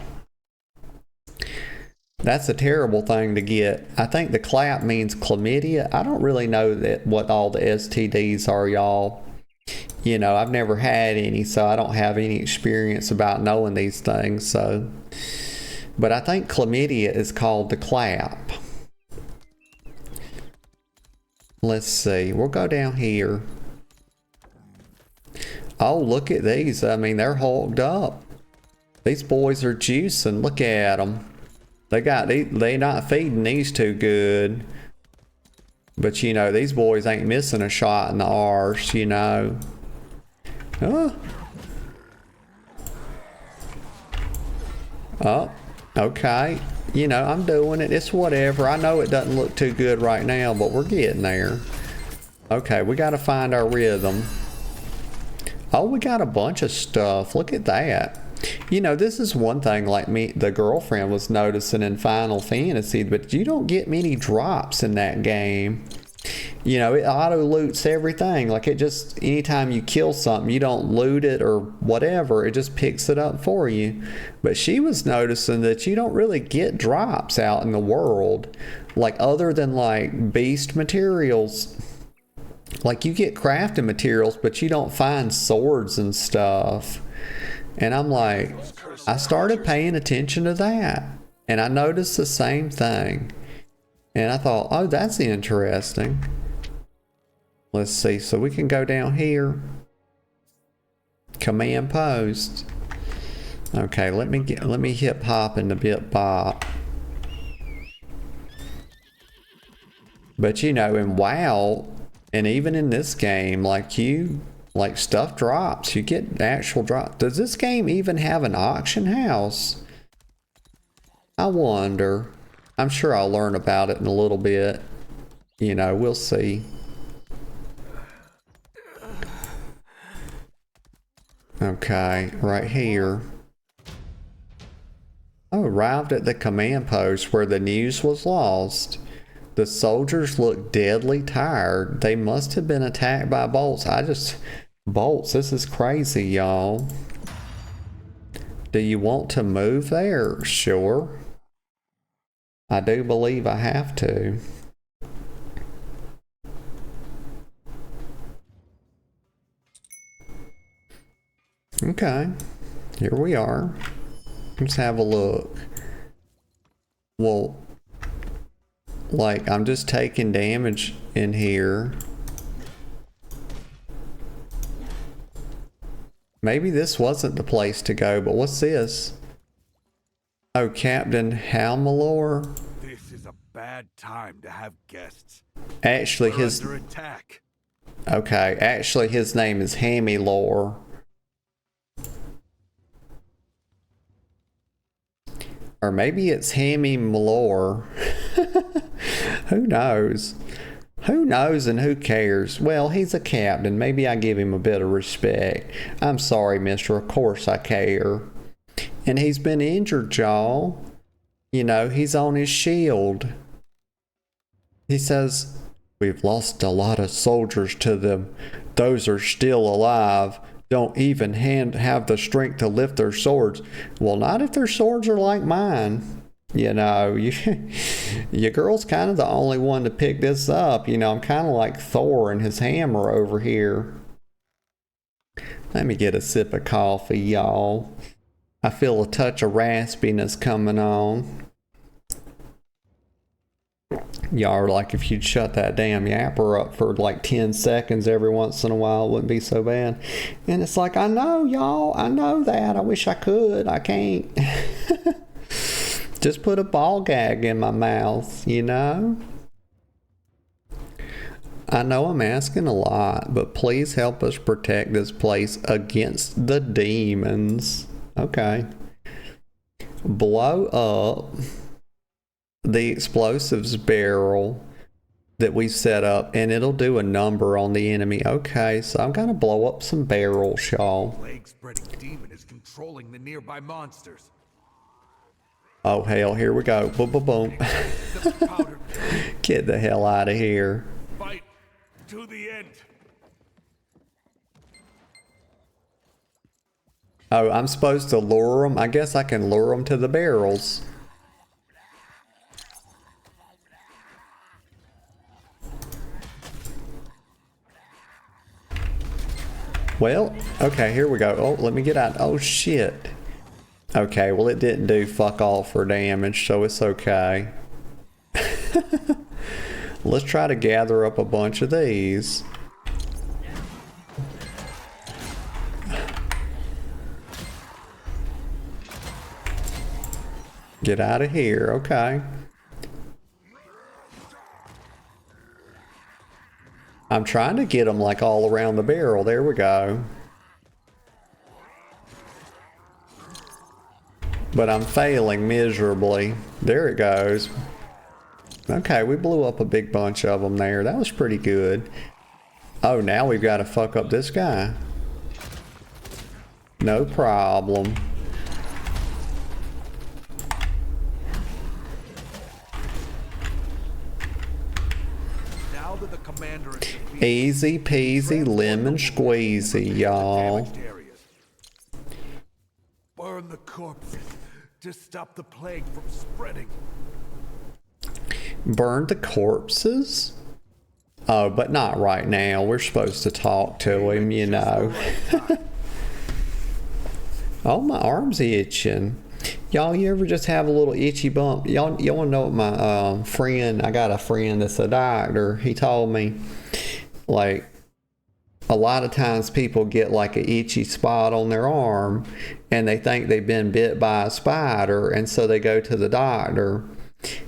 That's a terrible thing to get. I think the clap means chlamydia. I don't really know what all the STDs are, y'all. I've never had any, so I don't have any experience about knowing these things, so... But I think chlamydia is called the clap. Let's see. We'll go down here. Oh, look at these. I mean, they're hulked up. These boys are juicing. Look at them. They not feeding these too good. But, these boys ain't missing a shot in the arse, Oh. Oh. Okay, I'm doing it. It's whatever. I know it doesn't look too good right now, but we're getting there. Okay, we got to find our rhythm. Oh, we got a bunch of stuff. Look at that. This is one thing like the girlfriend was noticing in Final Fantasy, but you don't get many drops in that game. It auto loots everything. Like, it just, anytime you kill something, you don't loot it or whatever, it just picks it up for you. But she was noticing that you don't really get drops out in the world, like, other than like beast materials. Like, you get crafting materials, but you don't find swords and stuff. And I'm like, I started paying attention to that, and I noticed the same thing. And I thought, oh, that's interesting. Let's see. So we can go down here. Command post. Okay, let me hip hop into bit bop. But in WoW, and even in this game, like stuff drops. You get actual drops. Does this game even have an auction house? I wonder. I'm sure I'll learn about it in a little bit. We'll see. Okay, right here. Oh, arrived at the command post where the news was lost. The soldiers look deadly tired. They must have been attacked by bolts. Bolts, this is crazy, y'all. Do you want to move there? Sure. I do believe I have to. Okay, here we are. Let's have a look. Well, like, I'm just taking damage in here. Maybe this wasn't the place to go, but what's this? Oh, Captain Halmalor. This is a bad time to have guests. Actually, We're under attack. Okay, actually his name is Hammy Lore. Or maybe it's Hammy Malore. Who knows? Who knows and who cares? Well, he's a captain. Maybe I give him a bit of respect. I'm sorry, mister. Of course I care. And he's been injured, y'all. He's on his shield. He says, we've lost a lot of soldiers to them. Those are still alive. Don't even have the strength to lift their swords. Well, not if their swords are like mine. Your girl's kind of the only one to pick this up. I'm kind of like Thor and his hammer over here. Let me get a sip of coffee, y'all. I feel a touch of raspiness coming on. Y'all are like, if you'd shut that damn yapper up for like 10 seconds every once in a while, it wouldn't be so bad. And it's like, I know, y'all. I know that. I wish I could. I can't. Just put a ball gag in my mouth, I know I'm asking a lot, but please help us protect this place against the demons. Okay. Blow up the explosives barrel. that we set up, and it'll do a number on the enemy. Okay, so I'm gonna blow up some barrels, y'all. Plague-spreading demon is controlling the nearby monsters. Oh hell, here we go. Boom, boom, boom. Powder Get the hell out of here. fight to the end. Oh, I'm supposed to lure them? I guess I can lure them to the barrels. Well, okay, here we go. Oh, let me get out. Oh, shit. Okay, well, it didn't do fuck all for damage, so it's okay. Let's try to gather up a bunch of these. Get out of here, okay. I'm trying to get them like all around the barrel. There we go. But I'm failing miserably. There it goes. Okay, we blew up a big bunch of them there. That was pretty good. Oh, now we've got to fuck up this guy. No problem. Now that the commander is defeated, Easy peasy lemon squeezy, y'all. damaged areas. Burn the corpses to stop the plague from spreading. Burn the corpses? Oh, but not right now. We're supposed to talk to him, you know. Oh, my arm's itching. Y'all, you ever just have a little itchy bump? Y'all want to know what my friend, I got a friend that's a doctor. He told me, like, a lot of times people get like an itchy spot on their arm and they think they've been bit by a spider, and so they go to the doctor.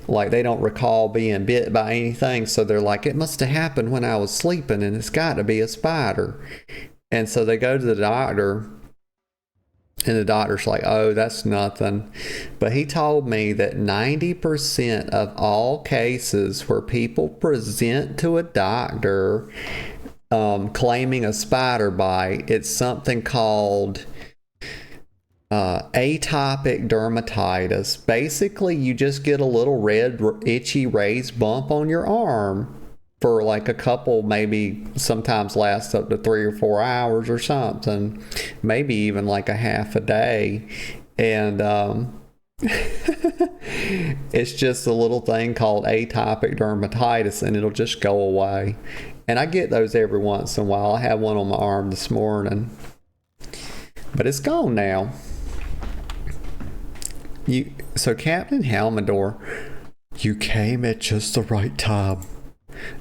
Like, they don't recall being bit by anything, so they're like, it must have happened when I was sleeping and it's got to be a spider. And so they go to the doctor, and the doctor's like, oh, that's nothing. But he told me that 90% of all cases where people present to a doctor claiming a spider bite, it's something called atopic dermatitis. Basically, you just get a little red, itchy, raised bump on your arm for like a couple, maybe sometimes lasts up to 3 or 4 hours or something, maybe even like a half a day. And it's just a little thing called atopic dermatitis, and it'll just go away. And I get those every once in a while. I have one on my arm this morning, but it's gone now. So Captain Halmador, you came at just the right time.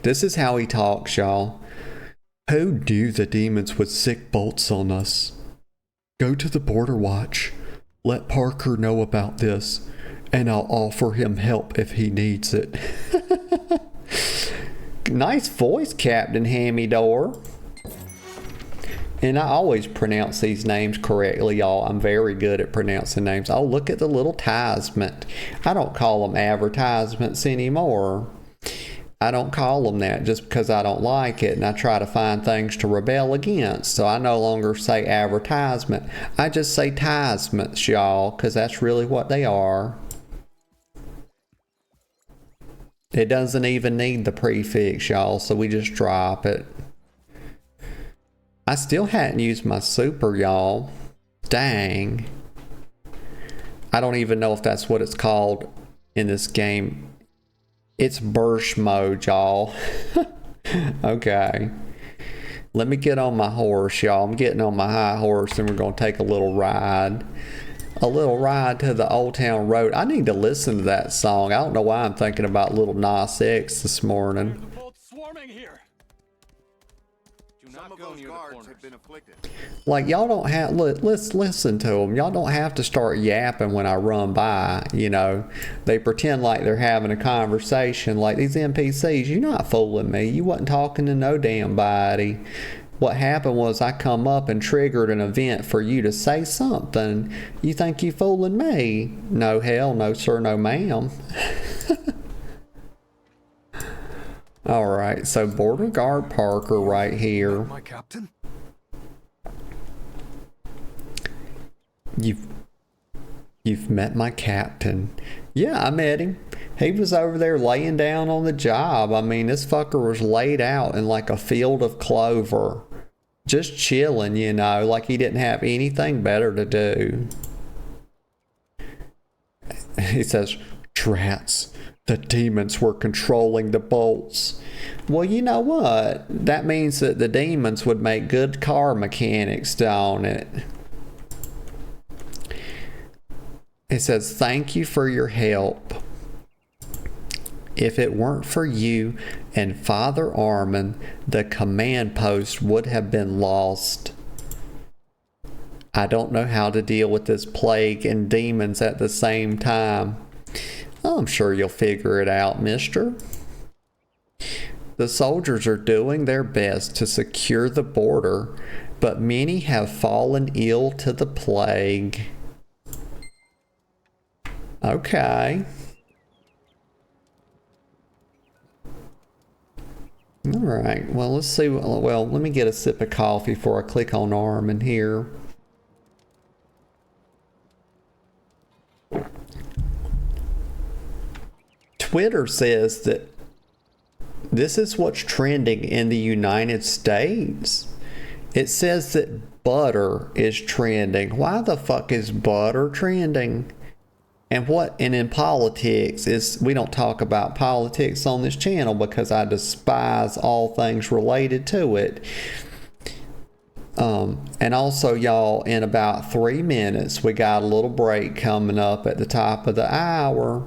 This is how he talks, y'all. Who knew the demons would sick bolts on us? Go to the border watch. Let Parker know about this, and I'll offer him help if he needs it. Nice voice, Captain Hamidor. And I always pronounce these names correctly, y'all. I'm very good at pronouncing names. Oh, look at the little advertisement. I don't call them advertisements anymore. I don't call them that just because I don't like it, and I try to find things to rebel against. So I no longer say advertisement. I just say tisements, y'all, because that's really what they are. It doesn't even need the prefix, y'all, so we just drop it. I still hadn't used my super, y'all. Dang. I don't even know if that's what it's called in this game. It's burst mode, y'all. Okay. Let me get on my horse, y'all. I'm getting on my high horse, and we're going to take a little ride. A little ride to the Old Town Road. I need to listen to that song. I don't know why I'm thinking about Little Nas X this morning. The bolts swarming here. Do not go near the corners. Have been afflicted. Like, y'all don't have, let's listen to them. Y'all don't have to start yapping when I run by, you know. They pretend like they're having a conversation. Like, these NPCs, you're not fooling me. You wasn't talking to no damn body. What happened was I come up and triggered an event for you to say something. You think you fooling me? No, hell, no sir, no ma'am. Alright, so Border Guard Parker right here. My captain? You've met my captain. Yeah, I met him. He was over there laying down on the job. I mean, this fucker was laid out in like a field of clover. Just chilling, you know, like he didn't have anything better to do. He says, "Trats, the demons were controlling the bolts." Well, you know what? That means that the demons would make good car mechanics, don't it? It says, "Thank you for your help. If it weren't for you and Father Armin, the command post would have been lost. I don't know how to deal with this plague and demons at the same time." I'm sure you'll figure it out, mister. The soldiers are doing their best to secure the border, but many have fallen ill to the plague. Okay. Alright, well, let's see. Well, let me get a sip of coffee before I click on Armin here. Twitter says that this is what's trending in the United States. It says that butter is trending. Why the fuck is butter trending? And in politics is, we don't talk about politics on this channel because I despise all things related to it. And also, y'all, in about 3 minutes, we got a little break coming up at the top of the hour.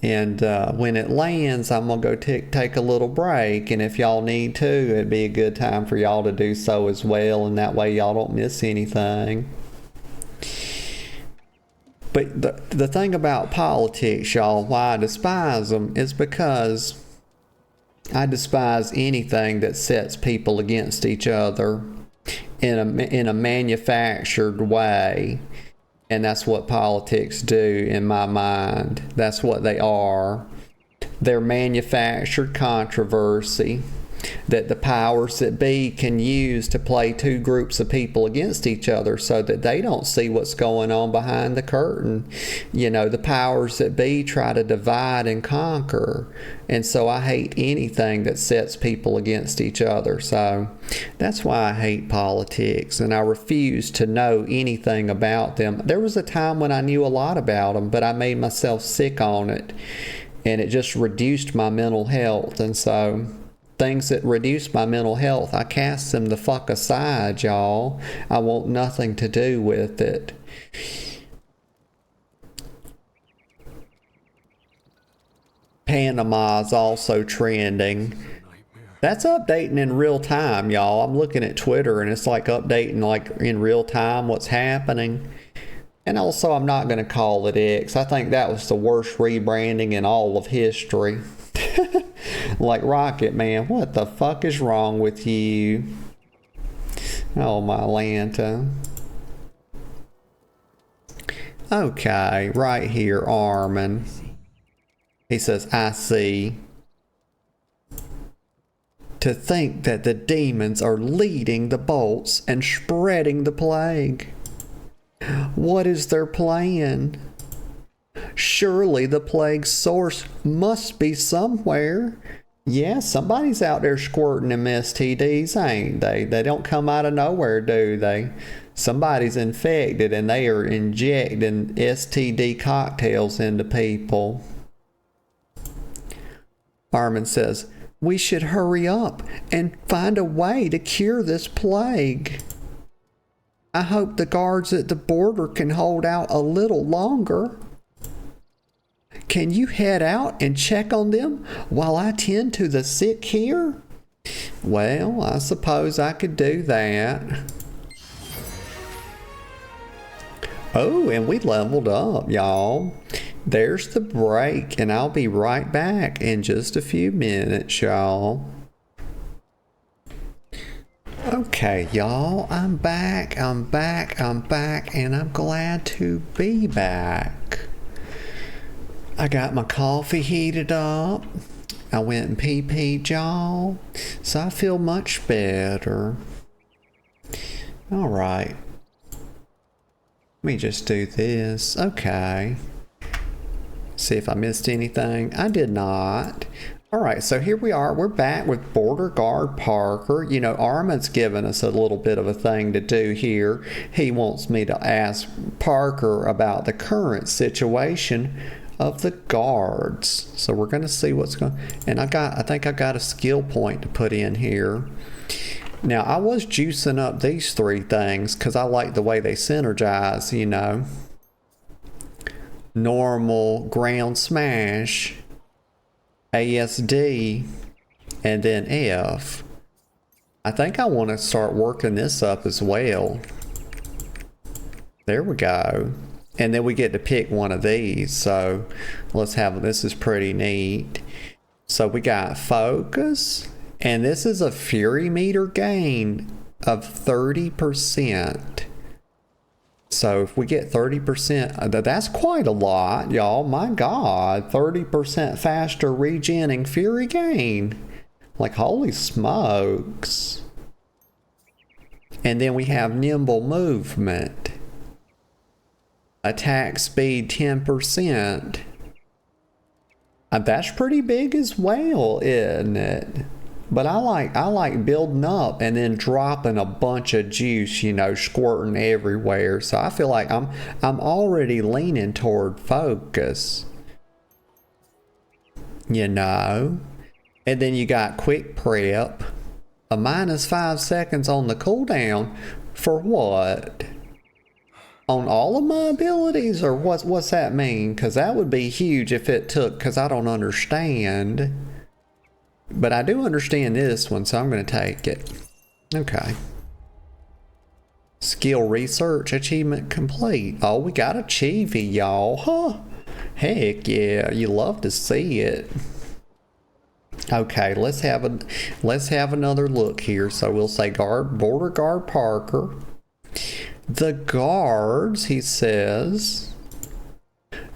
And when it lands, I'm going to go take a little break. And if y'all need to, it'd be a good time for y'all to do so as well. And that way y'all don't miss anything. But the thing about politics, y'all, why I despise them is because I despise anything that sets people against each other in a manufactured way. And that's what politics do in my mind. That's what they are. They're manufactured controversy that the powers that be can use to play two groups of people against each other so that they don't see what's going on behind the curtain. You know, the powers that be try to divide and conquer. And so I hate anything that sets people against each other. So that's why I hate politics, and I refuse to know anything about them. There was a time when I knew a lot about them, but I made myself sick on it, and it just reduced my mental health. And so things that reduce my mental health, I cast them the fuck aside, y'all. I want nothing to do with it. Panama's also trending. That's updating in real time, y'all. I'm looking at Twitter and it's like updating like in real time what's happening. And also, I'm not going to call it X. I think that was the worst rebranding in all of history. Like Rocket Man, what the fuck is wrong with you? Oh, my Lanta. Okay, right here, Armin. He says, "I see. To think that the demons are leading the bolts and spreading the plague. What is their plan? Surely the plague's source must be somewhere. Yeah, somebody's out there squirting them STDs, ain't they? They don't come out of nowhere, do they? Somebody's infected and they are injecting STD cocktails into people." Armin says, "We should hurry up and find a way to cure this plague. I hope the guards at the border can hold out a little longer. Can you head out and check on them while I tend to the sick here?" Well, I suppose I could do that. Oh, and we leveled up, y'all. There's the break, and I'll be right back in just a few minutes, y'all. Okay, y'all, I'm back, and I'm glad to be back. I got my coffee heated up. I went and pee-peed, y'all. So I feel much better. Alright. Let me just do this. Okay. See if I missed anything. I did not. Alright, so here we are. We're back with Border Guard Parker. You know, Armand's given us a little bit of a thing to do here. He wants me to ask Parker about the current situation of the guards. So we're going to see what's going. And I think I got a skill point to put in here. Now, I was juicing up these three things because I like the way they synergize, you know. Normal, ground smash, ASD, and then F. I think I want to start working this up as well. There we go. And then we get to pick one of these. So let's have, this is pretty neat. So we got focus, and this is a fury meter gain of 30%. So if we get 30%, that's quite a lot, y'all. My God, 30% faster regenning fury gain. Like, holy smokes. And then we have nimble movement. Attack speed 10%. That's pretty big as well, isn't it? But I like building up and then dropping a bunch of juice, you know, squirting everywhere. So I feel like I'm already leaning toward focus. You know. And then you got quick prep. A -5 seconds on the cooldown for what? On all of my abilities, or what's that mean? Because that would be huge if it took, because I don't understand. But I do understand this one, so I'm going to take it. Okay. Skill research achievement complete. Oh, we got a Chivi, y'all. Huh? Heck yeah, you love to see it. Okay, let's have another look here. So we'll say Border Guard Parker. The guards, he says,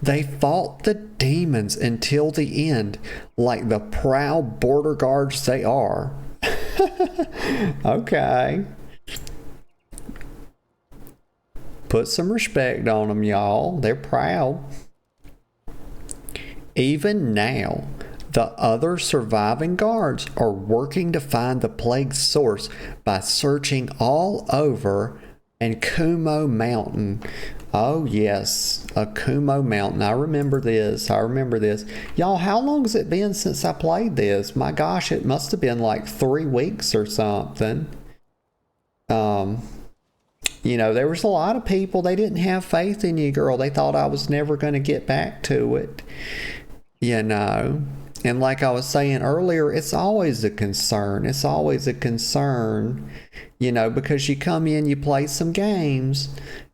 they fought the demons until the end, like the proud border guards they are. Okay. Put some respect on them, y'all. They're proud. Even now, the other surviving guards are working to find the plague's source by searching all over Kumo Mountain. Oh yes, Kumo Mountain. I remember this. Y'all, how long has it been since I played this? My gosh, it must have been like 3 weeks or something. You know, there was a lot of people, they didn't have faith in you, girl. They thought I was never going to get back to it. You know. And like I was saying earlier, it's always a concern. It's always a concern, you know, because you come in, you play some games,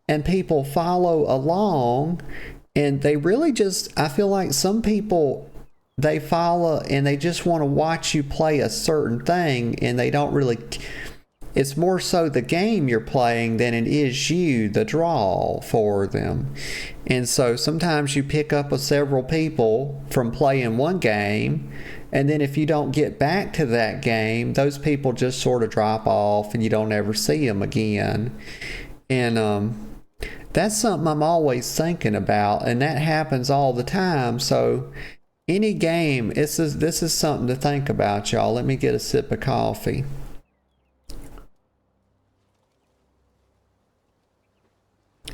and people follow along, and they really just, I feel like some people, they follow and they just want to watch you play a certain thing, and they don't really, it's more so the game you're playing than it is you, the draw for them. And so sometimes you pick up with several people from playing one game, and then if you don't get back to that game, those people just sort of drop off and you don't ever see them again. And that's something I'm always thinking about, and that happens all the time. So any game, this is something to think about, y'all. Let me get a sip of coffee.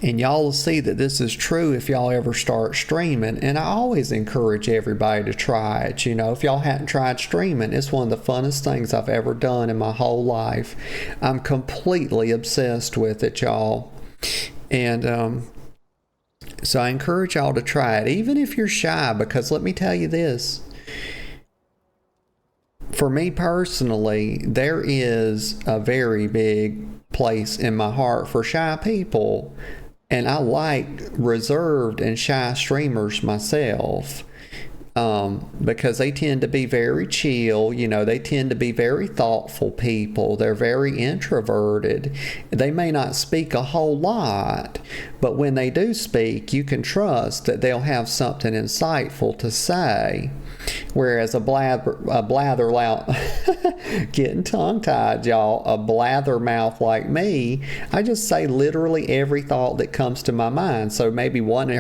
And y'all will see that this is true if y'all ever start streaming. And I always encourage everybody to try it. You know, if y'all hadn't tried streaming, it's one of the funnest things I've ever done in my whole life. I'm completely obsessed with it, y'all. And so I encourage y'all to try it, even if you're shy, because let me tell you this. For me personally, there is a very big place in my heart for shy people. And I like reserved and shy streamers myself. because they tend to be very chill. You know, they tend to be very thoughtful people. They're very introverted. They may not speak a whole lot, but when they do speak, you can trust that they'll have something insightful to say. Whereas a blather loud, getting tongue-tied, y'all, a blathermouth like me, I just say literally every thought that comes to my mind. So maybe one,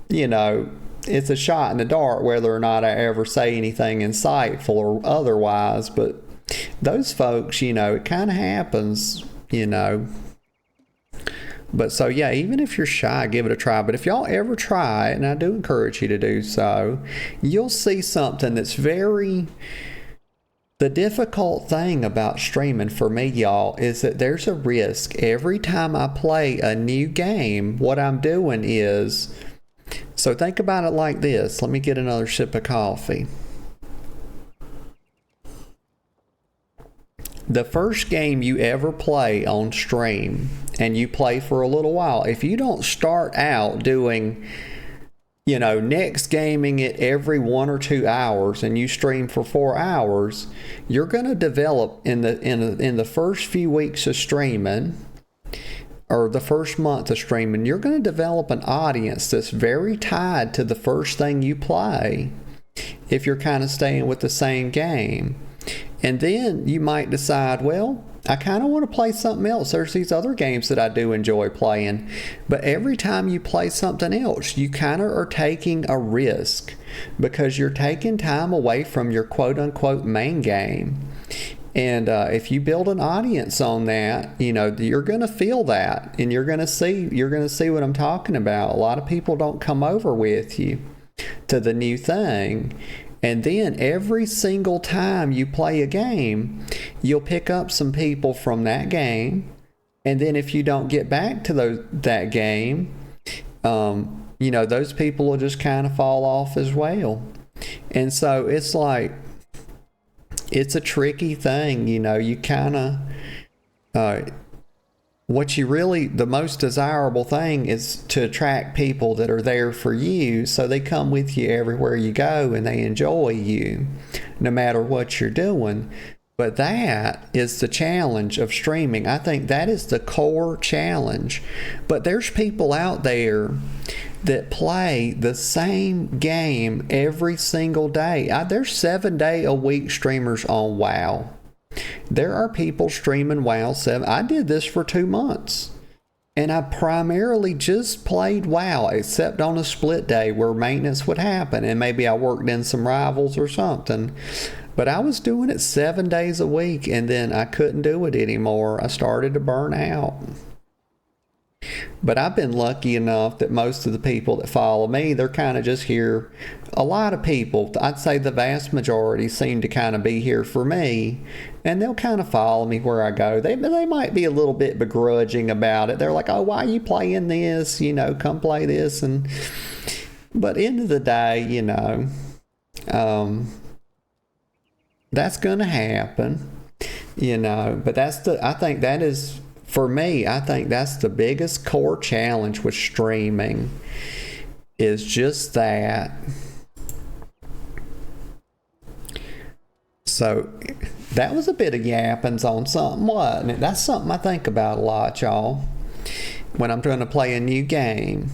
you know, it's a shot in the dark whether or not I ever say anything insightful or otherwise. But those folks, you know, it kind of happens, you know. But so, yeah, even if you're shy, give it a try. But if y'all ever try it, and I do encourage you to do so, you'll see something that's very... The difficult thing about streaming for me, y'all, is that there's a risk. Every time I play a new game, what I'm doing is... So think about it like this. Let me get another sip of coffee. The first game you ever play on stream, and you play for a little while, if you don't start out doing, you know, next gaming it every 1 or 2 hours, and you stream for 4 hours, you're going to develop in the first few weeks of streaming, or the first month of streaming, you're going to develop an audience that's very tied to the first thing you play, if you're kind of staying with the same game. And then you might decide, well, I kind of want to play something else. There's these other games that I do enjoy playing. But every time you play something else, you kind of are taking a risk, because you're taking time away from your quote-unquote main game. And if you build an audience on that, you know, you're going to feel that, and you're going to see what I'm talking about. A lot of people don't come over with you to the new thing. And then every single time you play a game, you'll pick up some people from that game. And then if you don't get back to that game, you know, those people will just kind of fall off as well. And so it's like, it's a tricky thing, you know. You kind of, the most desirable thing is to attract people that are there for you, so they come with you everywhere you go and they enjoy you no matter what you're doing. But that is the challenge of streaming. I think that is the core challenge. But there's people out there that play the same game every single day. There's 7-day-a-week streamers on WoW. There are people streaming WoW 7. I did this for 2 months, and I primarily just played WoW, except on a split day where maintenance would happen, and maybe I worked in some rivals or something. But I was doing it 7 days a week, and then I couldn't do it anymore. I started to burn out. But I've been lucky enough that most of the people that follow me, they're kind of just here. A lot of people, I'd say the vast majority, seem to kind of be here for me, and they'll kind of follow me where I go. They might be a little bit begrudging about it. They're like, oh, why are you playing this? You know, come play this. But end of the day, you know, that's going to happen, you know. But I think that is... For me, I think that's the biggest core challenge with streaming, is just that. So that was a bit of yappings on something, wasn't it? That's something I think about a lot, y'all, when I'm trying to play a new game.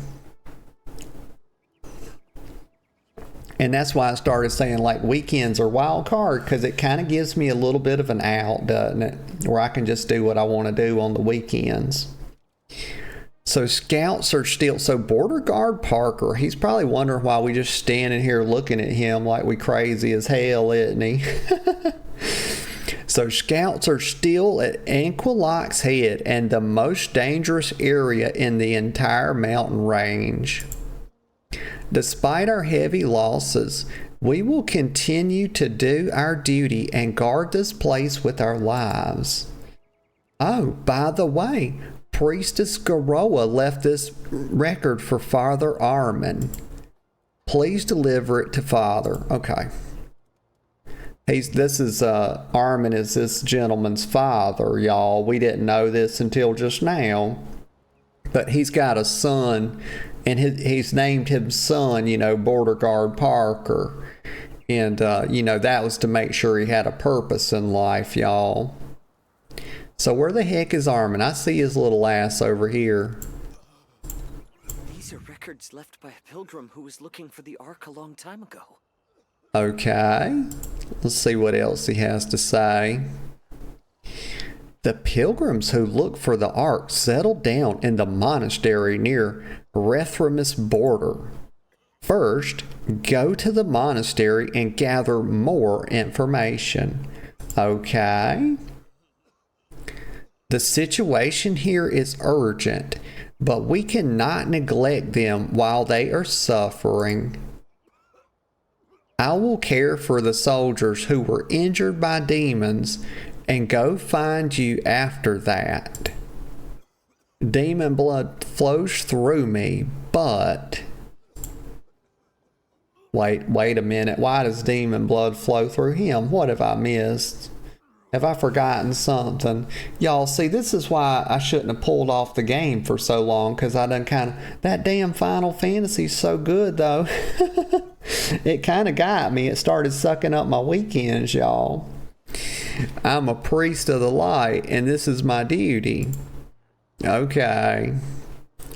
And that's why I started saying, like, weekends are wild card, because it kind of gives me a little bit of an out, doesn't it? Where I can just do what I want to do on the weekends. So scouts are still... So Border Guard Parker, he's probably wondering why we just standing here looking at him like we crazy as hell, isn't he? So scouts are still at Anquilox Head, and the most dangerous area in the entire mountain range. Despite our heavy losses, we will continue to do our duty and guard this place with our lives. Oh, by the way, Priestess Garoa left this record for Father Armin. Please deliver it to Father. Okay. Armin is this gentleman's father, y'all. We didn't know this until just now. But he's got a son, And he's named his son, you know, Border Guard Parker. And, you know, that was to make sure he had a purpose in life, y'all. So where the heck is Armin? I see his little ass over here. These are records left by a pilgrim who was looking for the Ark a long time ago. Okay. Let's see what else he has to say. The pilgrims who looked for the Ark settled down in the monastery near Rethramis border. First, go to the monastery and gather more information. Okay. The situation here is urgent, but we cannot neglect them while they are suffering. I will care for the soldiers who were injured by demons and go find you after that. Demon blood flows through me, but... Wait a minute. Why does demon blood flow through him? What have I missed? Have I forgotten something? Y'all, see, this is why I shouldn't have pulled off the game for so long, because I done kind of... That damn Final Fantasy's so good, though. It kind of got me. It started sucking up my weekends, y'all. I'm a priest of the light, and this is my duty. Okay.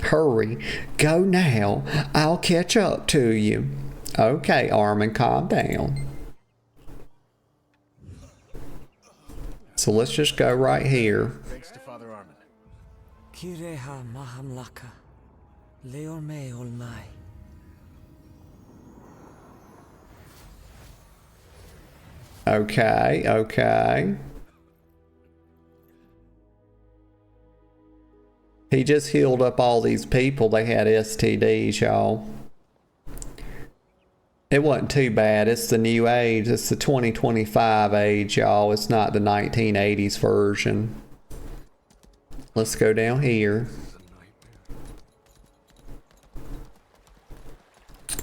Hurry. Go now. I'll catch up to you. Okay, Armin, calm down. So let's just go right here. Thanks to Father Armin. Kireha mahamlaka. Leorme olmai. Okay, okay. He just healed up all these people. They had STDs, y'all. It wasn't too bad. It's the new age. It's the 2025 age, y'all. It's not the 1980s version. Let's go down here.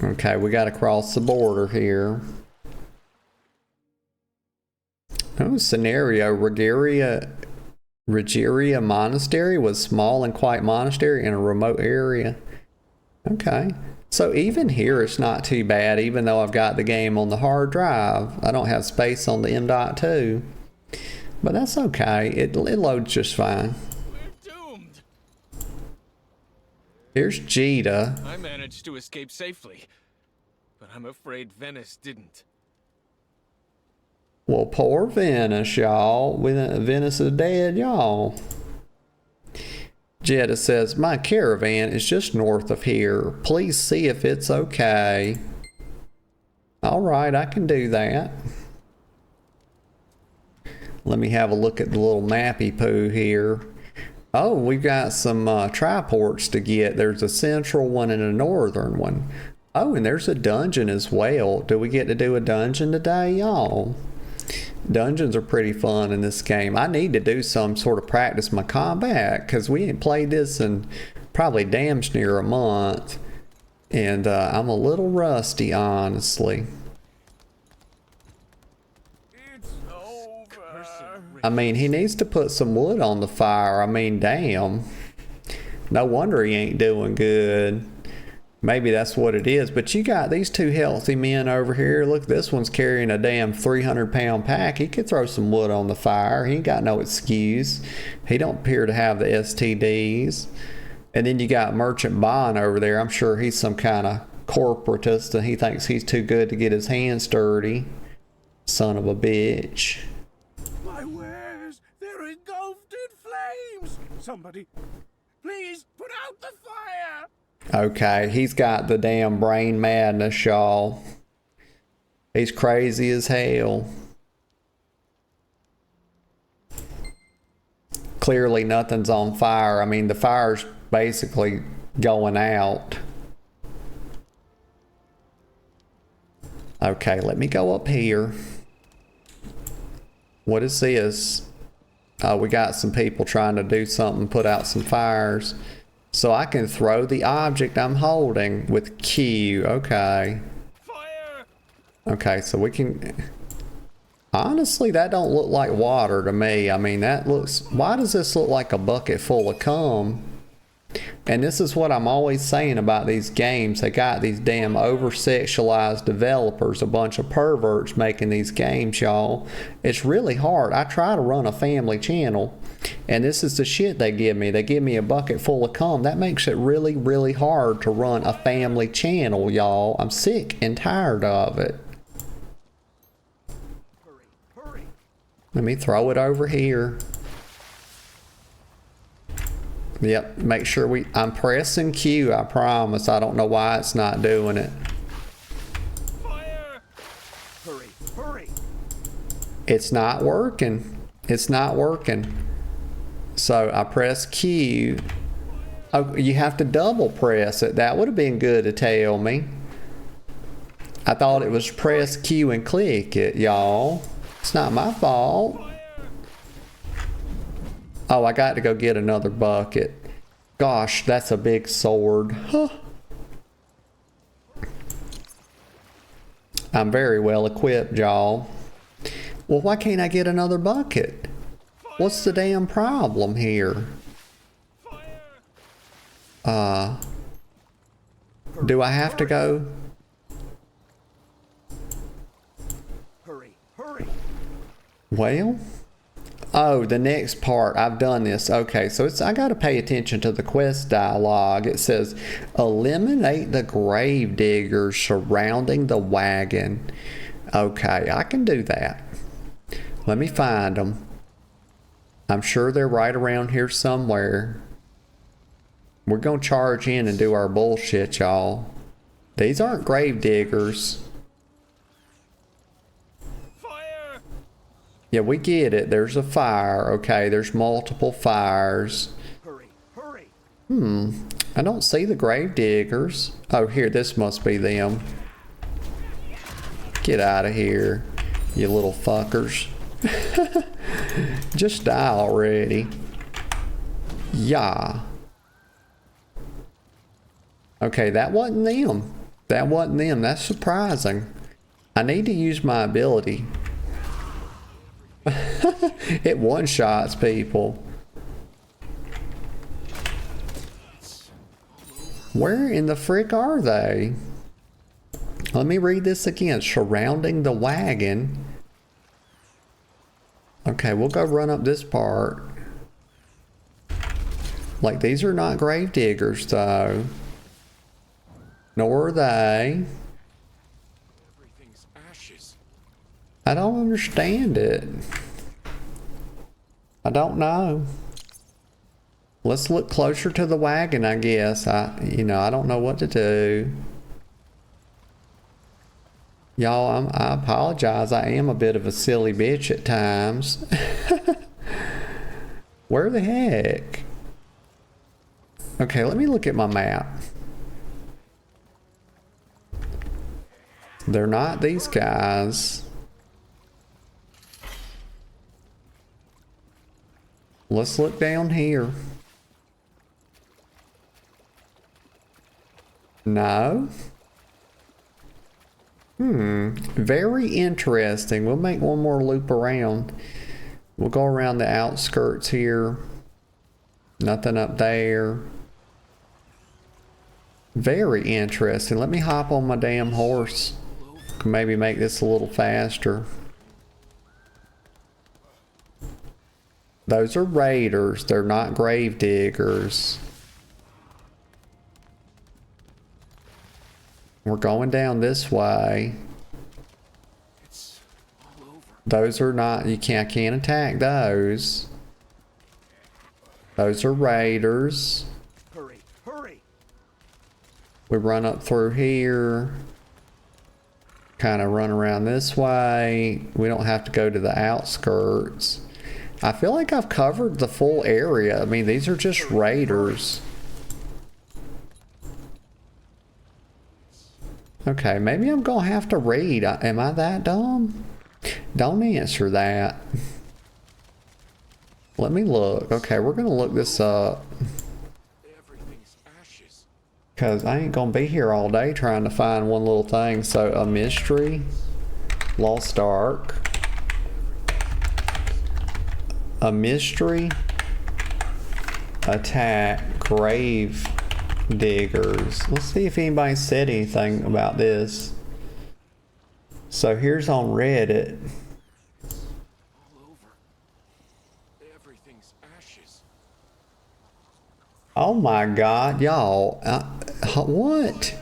Okay, we got to cross the border here. Oh, scenario. Regeria Monastery was small and quiet monastery in a remote area. Okay. So even here it's not too bad, even though I've got the game on the hard drive. I don't have space on the M.2. But that's okay. It loads just fine. We're doomed. Here's Jita. I managed to escape safely, but I'm afraid Venice didn't. Well, poor Venice, y'all. Venice is dead, y'all. Jetta says, my caravan is just north of here. Please see if it's okay. All right, I can do that. Let me have a look at the little mappy poo here. Oh, we've got some triports to get. There's a central one and a northern one. Oh, and there's a dungeon as well. Do we get to do a dungeon today, y'all? Dungeons are pretty fun in this game. I need to do some sort of practice my combat because we ain't played this in probably damn near a month. And I'm a little rusty, honestly. It's over. I mean, he needs to put some wood on the fire. I mean, damn. No wonder he ain't doing good. Maybe that's what it is. But you got these two healthy men over here. Look, this one's carrying a damn 300-pound pack. He could throw some wood on the fire. He ain't got no excuse. He don't appear to have the STDs. And then you got Merchant Bond over there. I'm sure he's some kind of corporatist and he thinks he's too good to get his hands dirty. Son of a bitch. My wares, they're engulfed in flames! Somebody, please put out the fire! Okay, he's got the damn brain madness, y'all. He's crazy as hell. Clearly nothing's on fire. I mean, the fire's basically going out. Okay, let me go up here. What is this? Oh, we got some people trying to do something, put out some fires. So I can throw the object I'm holding with Q. Okay. Fire! Okay, so we can... Honestly, that don't look like water to me. I mean, that looks... Why does this look like a bucket full of cum? And this is what I'm always saying about these games. They got these damn over-sexualized developers, a bunch of perverts making these games, y'all. It's really hard. I try to run a family channel, and this is the shit they give me. They give me a bucket full of cum. That makes it really, really hard to run a family channel, y'all. I'm sick and tired of it. Let me throw it over here. Yep, make sure I'm pressing Q, I promise. I don't know why it's not doing it. Fire! Hurry, hurry! It's not working. It's not working. So I press Q. Oh, you have to double press it. That would have been good to tell me. I thought it was press Q and click it, y'all. It's not my fault. Oh, I got to go get another bucket. Gosh, that's a big sword. Huh. I'm very well equipped, y'all. Well, why can't I get another bucket? What's the damn problem here? Do I have to go? Hurry, hurry! Well, oh, the next part, I've done this. Okay, so I got to pay attention to the quest dialogue. It says, eliminate the grave diggers surrounding the wagon. Okay, I can do that. Let me find them. I'm sure they're right around here somewhere. We're going to charge in and do our bullshit, y'all. These aren't grave diggers. Yeah, we get it. There's a fire. Okay, there's multiple fires. Hurry, hurry! I don't see the grave diggers. Oh, here, this must be them. Get out of here, you little fuckers. Just die already. Yeah. Okay, that wasn't them. That wasn't them. That's surprising. I need to use my ability. It one-shots people. Where in the frick are they? Let me read this again. Surrounding the wagon. Okay, we'll go run up this part. Like, these are not grave diggers, though. Nor are they. Everything's ashes. I don't understand it. I don't know. Let's look closer to the wagon, I guess. I don't know what to do. Y'all, I apologize. I am a bit of a silly bitch at times. Where the heck? Okay, let me look at my map. They're not these guys. Let's look down here. No. Very interesting. We'll make one more loop around. We'll go around the outskirts here. Nothing up there. Very interesting. Let me hop on my damn horse. Can maybe make this a little faster. Those are raiders. They're not grave diggers. We're going down this way. It's all over. Those are not, I can't attack those. Those are raiders. Hurry, hurry! We run up through here. Kind of run around this way. We don't have to go to the outskirts. I feel like I've covered the full area. I mean, these are just raiders. Okay, maybe I'm gonna have to read. Am I that dumb? Don't answer that. Let me look. Okay, we're gonna look this up. Everything's ashes. Because I ain't gonna be here all day trying to find one little thing. So, a mystery. Lost Ark. A mystery. Attack. grave diggers. Let's see if anybody said anything about this. So here's on Reddit. All over. Everything's ashes. Oh my god, y'all. What?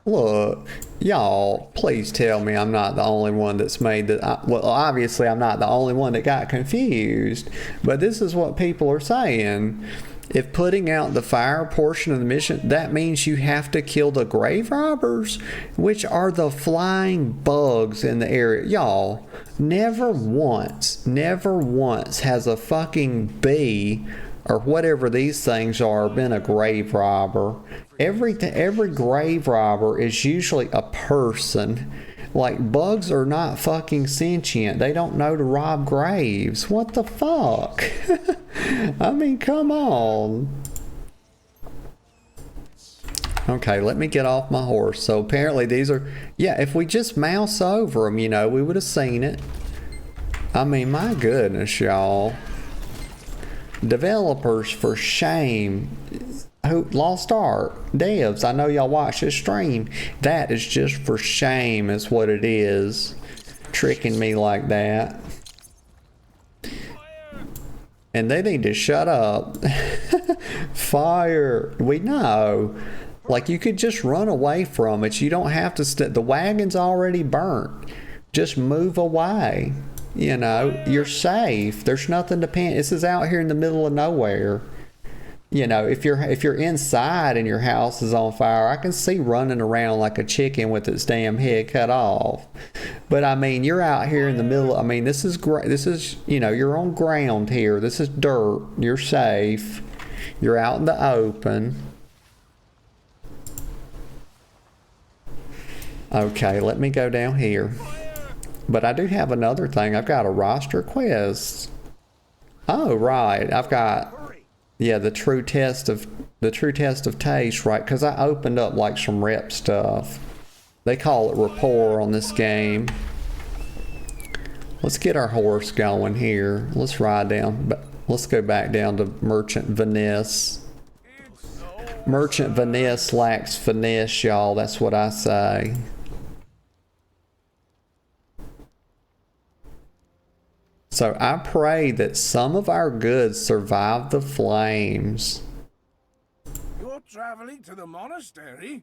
Look, y'all, please tell me I'm not the only one that's made that. Well, obviously I'm not the only one that got confused, but this is what people are saying. If putting out the fire portion of the mission, that means you have to kill the grave robbers, which are the flying bugs in the area. Y'all, never once has a fucking bee or whatever these things are been a grave robber. Every grave robber is usually a person. Like, bugs are not fucking sentient. They don't know to rob graves. What the fuck? I mean, come on. Okay, let me get off my horse. So apparently these are... Yeah, if we just mouse over them, you know, we would have seen it. I mean, my goodness, y'all. Developers, for shame. Lost Ark, devs, I know y'all watch this stream. That is just for shame is what it is. Tricking me like that. And they need to shut up. Fire. We know. Like, you could just run away from it. You don't have to... The wagon's already burnt. Just move away. You know, you're safe. There's nothing to panic. This is out here in the middle of nowhere. You know, if you're inside and your house is on fire, I can see running around like a chicken with its damn head cut off. But I mean, you're out here in the middle. I mean, this is great. This is, you know, you're on ground here. This is dirt. You're safe. You're out in the open. Okay, let me go down here. But I do have another thing. I've got a roster quest. Oh, right. I've got... Yeah, the true test of taste, right? Because I opened up like some rep stuff. They call it rapport on this game. Let's get our horse going here. Let's ride down. Let's go back down to Merchant Venice. Merchant Venice lacks finesse, y'all. That's what I say. So I pray that some of our goods survive the flames. You're traveling to the monastery?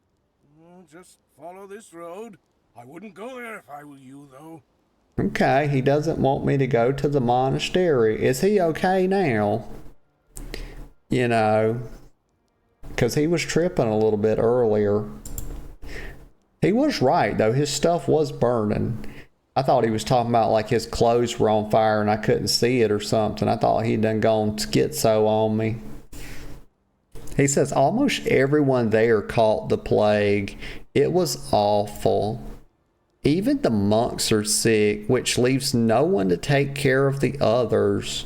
Well, just follow this road. I wouldn't go there if I were you, though. Okay, he doesn't want me to go to the monastery. Is he okay now? You know, because he was tripping a little bit earlier. He was right, though. His stuff was burning. I thought he was talking about like his clothes were on fire and I couldn't see it or something. I thought he'd done gone schizo on me. He says almost everyone there caught the plague. It was awful. Even the monks are sick, which leaves no one to take care of the others.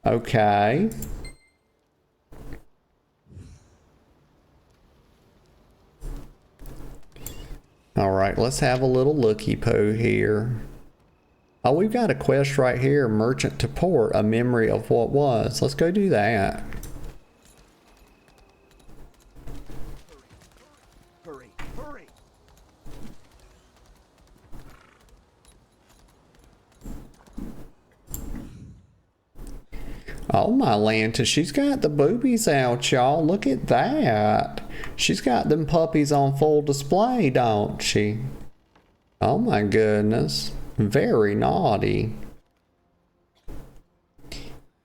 Okay. Alright, let's have a little looky-poo here. Oh, we've got a quest right here, Merchant to Port, a memory of what was. Let's go do that. Hurry, hurry! Oh, my Lanta, she's got the boobies out, y'all. Look at that. She's got them puppies on full display, don't she? Oh, my goodness. Very naughty.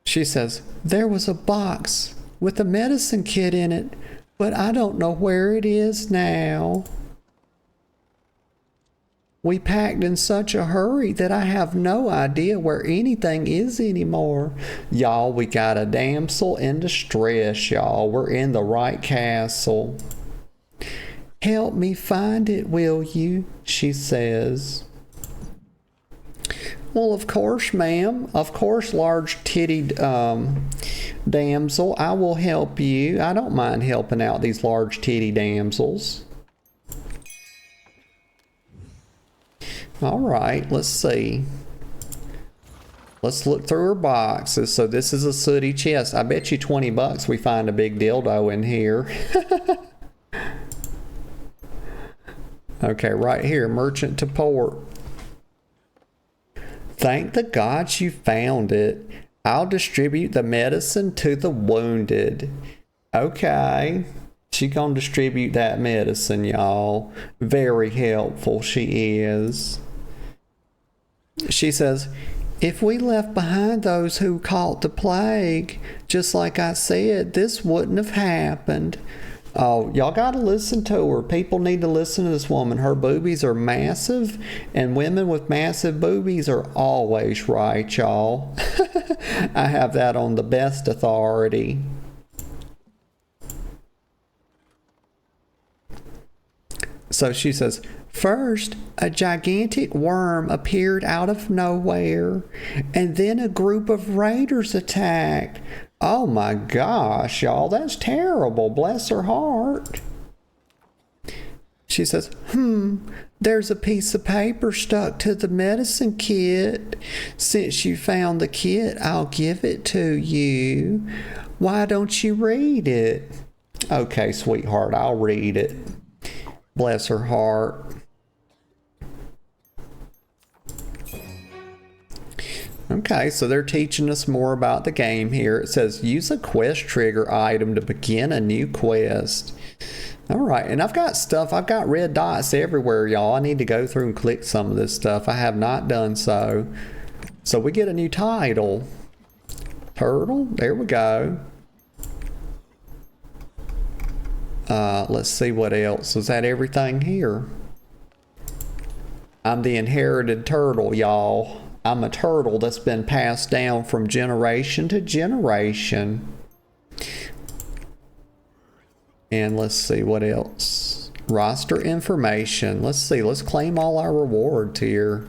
She says, there was a box with a medicine kit in it, but I don't know where it is now. We packed in such a hurry that I have no idea where anything is anymore. Y'all, we got a damsel in distress, y'all. We're in the right castle. Help me find it, will you? She says. Well, of course, ma'am. Of course, large-tittied damsel. I will help you. I don't mind helping out these large-titty damsels. All right, let's see. Let's look through her boxes. So this is a sooty chest. I bet you $20 we find a big dildo in here. Okay, right here, merchant to port. Thank the gods you found it. I'll distribute the medicine to the wounded. Okay. She gonna distribute that medicine, y'all. Very helpful she is. She says, if we left behind those who caught the plague, just like I said, this wouldn't have happened. Oh, y'all gotta listen to her. People need to listen to this woman. Her boobies are massive, and women with massive boobies are always right, y'all. I have that on the best authority. So she says, first, a gigantic worm appeared out of nowhere, and then a group of raiders attacked. Oh my gosh, y'all, that's terrible. Bless her heart. She says, there's a piece of paper stuck to the medicine kit. Since you found the kit, I'll give it to you. Why don't you read it? Okay, sweetheart, I'll read it. Bless her heart. Okay, so they're teaching us more about the game here. It says, use a quest trigger item to begin a new quest. Alright, and I've got stuff. I've got red dots everywhere, y'all. I need to go through and click some of this stuff. I have not done so. So we get a new title. Turtle, there we go. Let's see what else. Is that everything here? I'm the inherited turtle, y'all. I'm a turtle that's been passed down from generation to generation. And let's see what else. Roster information. Let's see. Let's claim all our rewards here.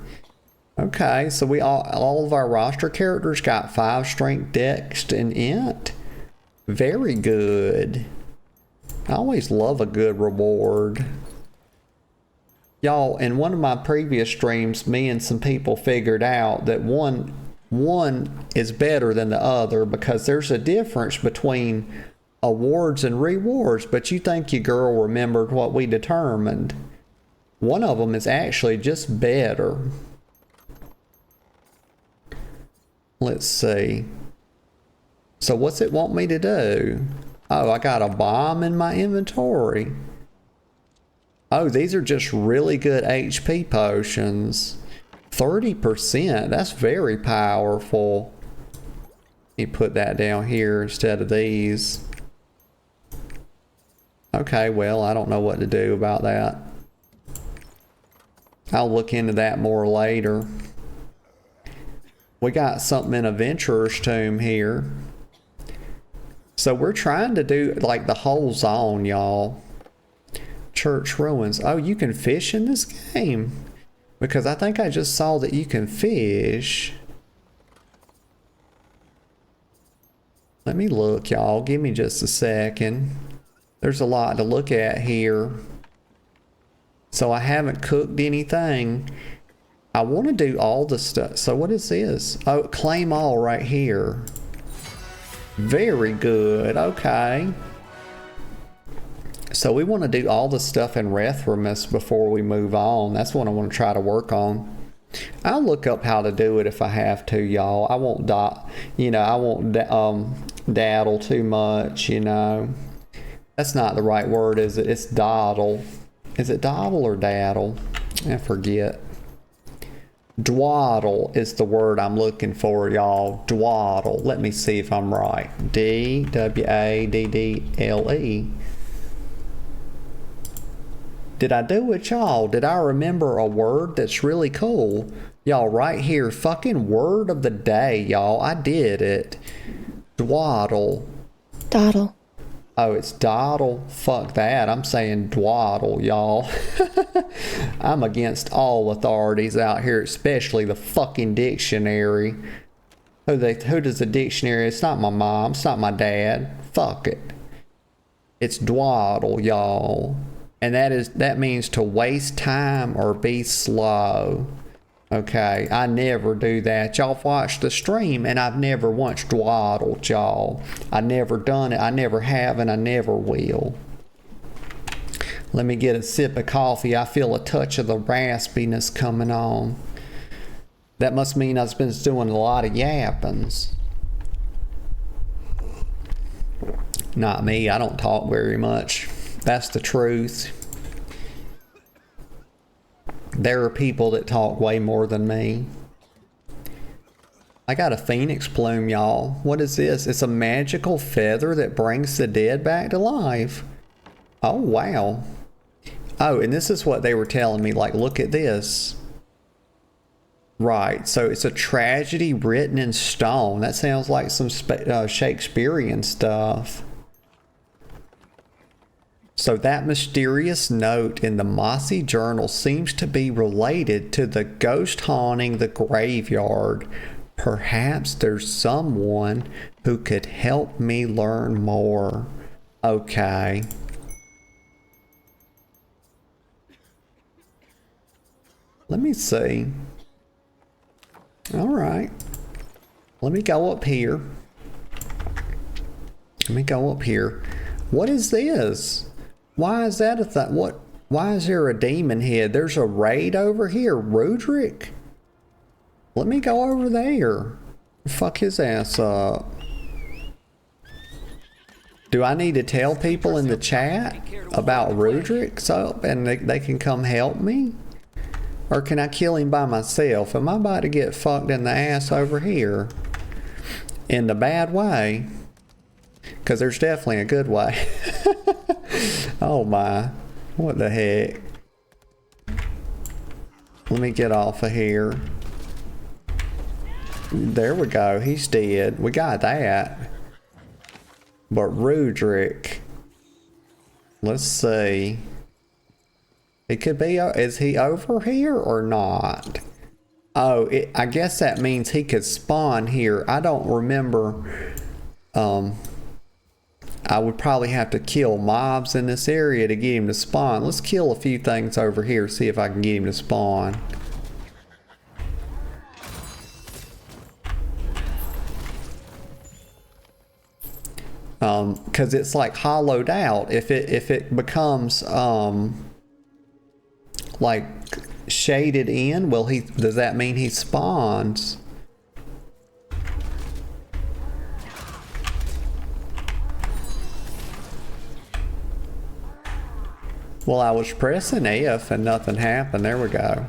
Okay, so we all of our roster characters got 5 strength, dex, and int. Very good. I always love a good reward. Y'all, in one of my previous streams, me and some people figured out that one is better than the other because there's a difference between awards and rewards, but you think your girl remembered what we determined. One of them is actually just better. Let's see. So what's it want me to do? Oh, I got a bomb in my inventory. Oh, these are just really good HP potions. 30%. That's very powerful. Let me put that down here instead of these. Okay, well, I don't know what to do about that. I'll look into that more later. We got something in Adventurer's Tomb here. So we're trying to do like the whole zone, y'all. Church ruins. Oh, you can fish in this game? Because I think I just saw that you can fish. Let me look, y'all. Give me just a second. There's a lot to look at here. So I haven't cooked anything. I want to do all the stuff. So what is this? Oh, claim all right here. Very good. Okay. So we want to do all the stuff in Rethramus before we move on. That's what I want to try to work on. I'll look up how to do it if I have to, y'all. I won't daddle too much, you know. That's not the right word, is it? It's dawdle. Is it dawdle or daddle? I forget. Dwaddle is the word I'm looking for, y'all. Dwaddle. Let me see if I'm right. D-W-A-D-D-L-E. Did I do it, y'all? Did I remember a word that's really cool? Y'all, right here. Fucking word of the day, y'all. I did it. Dwaddle. Dawdle. Oh, it's dawdle. Fuck that. I'm saying dwaddle, y'all. I'm against all authorities out here, especially the fucking dictionary. Who does the dictionary? It's not my mom. It's not my dad. Fuck it. It's dwaddle, y'all. And that means to waste time or be slow. Okay, I never do that. Y'all watched the stream and I've never once dwaddled, y'all. I never done it. I never have and I never will. Let me get a sip of coffee. I feel a touch of the raspiness coming on. That must mean I've been doing a lot of yappings. Not me. I don't talk very much. That's the truth. There are people that talk way more than me. I got a phoenix plume, y'all. What is this? It's a magical feather that brings the dead back to life. Oh, wow. Oh, and this is what they were telling me. Like, look at this. Right, so it's a tragedy written in stone. That sounds like some Shakespearean stuff. So that mysterious note in the mossy journal seems to be related to the ghost haunting the graveyard. Perhaps there's someone who could help me learn more. Okay. Let me see. All right. Let me go up here. Let me go up here. What is this? Why is that a thing? What? Why is there a demon head? There's a raid over here. Rudrick? Let me go over there. Fuck his ass up. Do I need to tell people in the chat about Rudrick so and they can come help me? Or can I kill him by myself? Am I about to get fucked in the ass over here? In the bad way? Because there's definitely a good way. Oh my. What the heck? Let me get off of here. There we go. He's dead. We got that. But Rudrick. Let's see. It could be, is he over here or not? Oh, I guess that means he could spawn here. I don't remember. I would probably have to kill mobs in this area to get him to spawn. Let's kill a few things over here, see if I can get him to spawn. Because it's like hollowed out. If it becomes like shaded in, well, does that mean he spawns? Well, I was pressing F and nothing happened. There we go.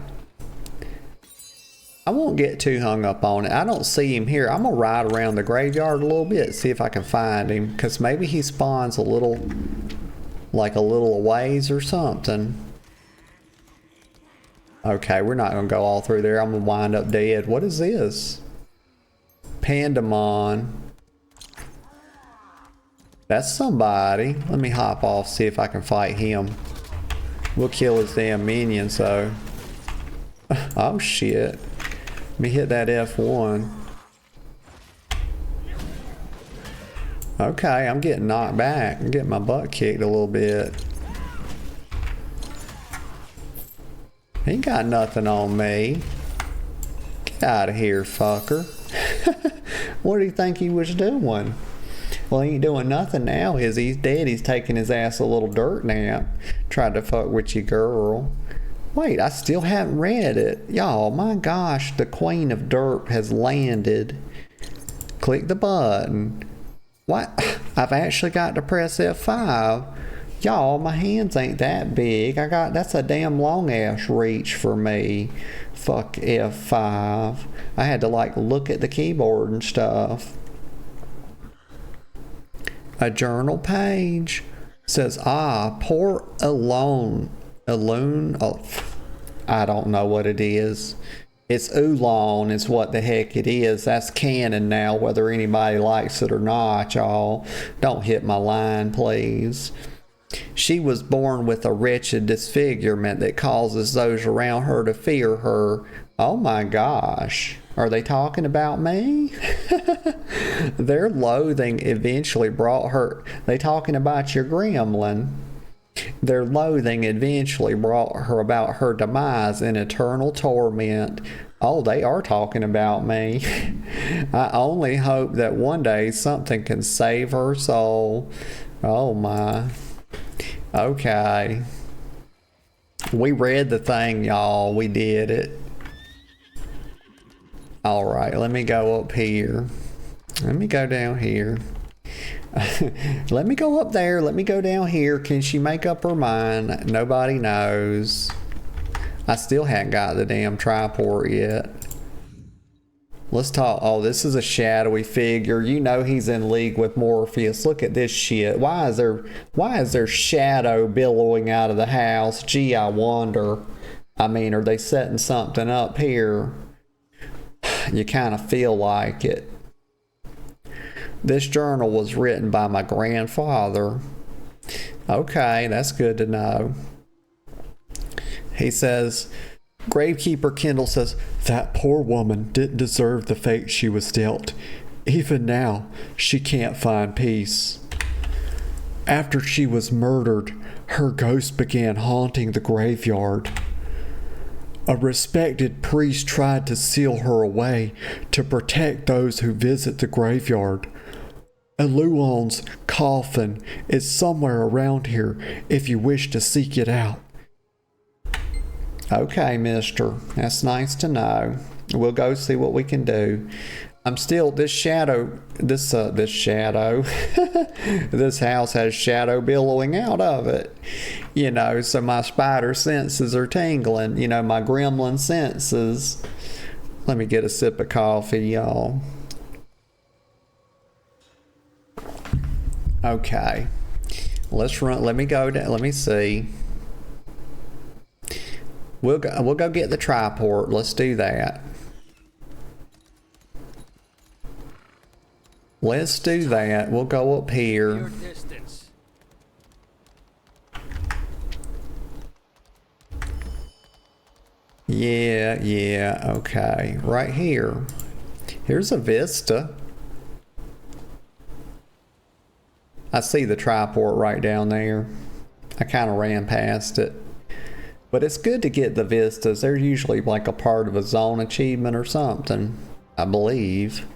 I won't get too hung up on it. I don't see him here. I'm gonna ride around the graveyard a little bit, see if I can find him, because maybe he spawns a little ways or something. Okay, we're not gonna go all through there. I'm gonna wind up dead. What is this? Pandemon. That's somebody. Let me hop off, see if I can fight him. We'll kill his damn minions though. Oh shit. Let me hit that F1. Okay, I'm getting knocked back. I'm getting my butt kicked a little bit. He ain't got nothing on me. Get out of here, fucker. What do you think he was doing? Well, he ain't doing nothing now. He's dead. He's taking his ass a little dirt nap. Tried to fuck with your girl. Wait, I still haven't read it. Y'all, my gosh, the Queen of Derp has landed. Click the button. What? I've actually got to press F5. Y'all, my hands ain't that big. That's a damn long ass reach for me. Fuck F5. I had to like look at the keyboard and stuff. A journal page says, poor Alone. Oh, I don't know what it is. It's Oolong is what the heck it is. That's canon now, whether anybody likes it or not, y'all. Don't hit my line, please. She was born with a wretched disfigurement that causes those around her to fear her. Oh my gosh. Are they talking about me? Their loathing eventually brought her... They talking about your gremlin. Their loathing eventually brought her about her demise in eternal torment. Oh, they are talking about me. I only hope that one day something can save her soul. Oh my. Okay. We read the thing, y'all. We did it. Alright, let me go up here. Let me go down here. Let me go up there. Let me go down here. Can she make up her mind? Nobody knows. I still haven't got the damn triport yet. Let's talk. Oh, this is a shadowy figure. You know he's in league with Morpheus. Look at this shit. Why is there shadow billowing out of the house? Gee, I wonder. I mean, are they setting something up here? You kind of feel like it. This journal was written by my grandfather. Okay, that's good to know. He says, Gravekeeper Kendall says, that poor woman didn't deserve the fate she was dealt. Even now, she can't find peace. After she was murdered, her ghost began haunting the graveyard. A respected priest tried to seal her away to protect those who visit the graveyard. Eluon's coffin is somewhere around here if you wish to seek it out. Okay, mister. That's nice to know. We'll go see what we can do. I'm still, this shadow, this house has shadow billowing out of it. You know, so my spider senses are tingling. You know, my gremlin senses. Let me get a sip of coffee, y'all. Okay. Let's run, let me go down, let me see. We'll go get the triport. Let's do that. Let's do that. We'll go up here. Yeah, okay. Right here. Here's a vista. I see the triport right down there. I kind of ran past it. But it's good to get the vistas. They're usually like a part of a zone achievement or something, I believe.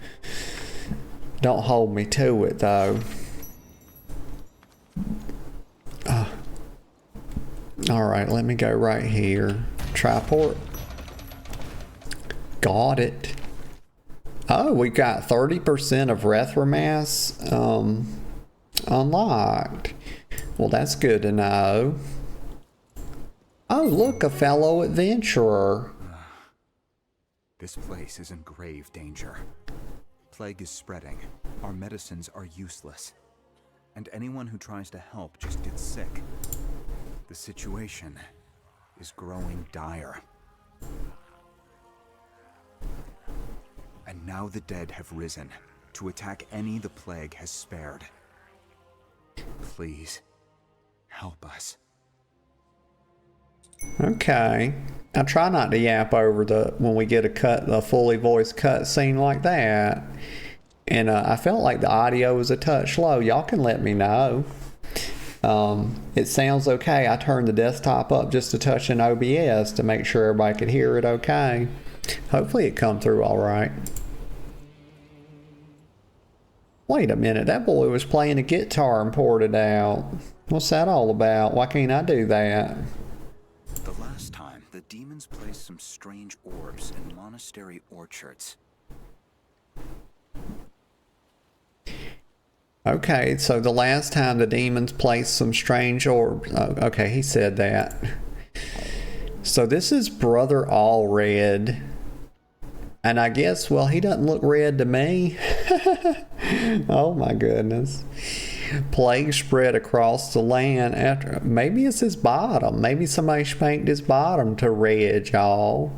Don't hold me to it though. Alright, let me go right here. Triport. Got it. Oh, we got 30% of Rethramas unlocked. Well, that's good to know. Oh, look, a fellow adventurer. This place is in grave danger. Plague is spreading. Our medicines are useless. And anyone who tries to help just gets sick. The situation is growing dire. And now the dead have risen to attack any the plague has spared. Please, help us. Okay. I try not to yap over when we get a fully voiced cut scene like that. And I felt like the audio was a touch low. Y'all can let me know. It sounds okay. I turned the desktop up just a touch in OBS to make sure everybody could hear it okay. Hopefully it come through all right. Wait a minute, that boy was playing a guitar and poured it out. What's that all about? Why can't I do that? The last time, the demons placed some strange orbs in monastery orchards. Okay, so the last time the demons placed some strange orbs. Oh, okay, he said that. So this is Brother Allred. And I guess, well, he doesn't look red to me. Oh my goodness. Plague spread across the land after, maybe it's his bottom. Maybe somebody spanked his bottom to red, y'all.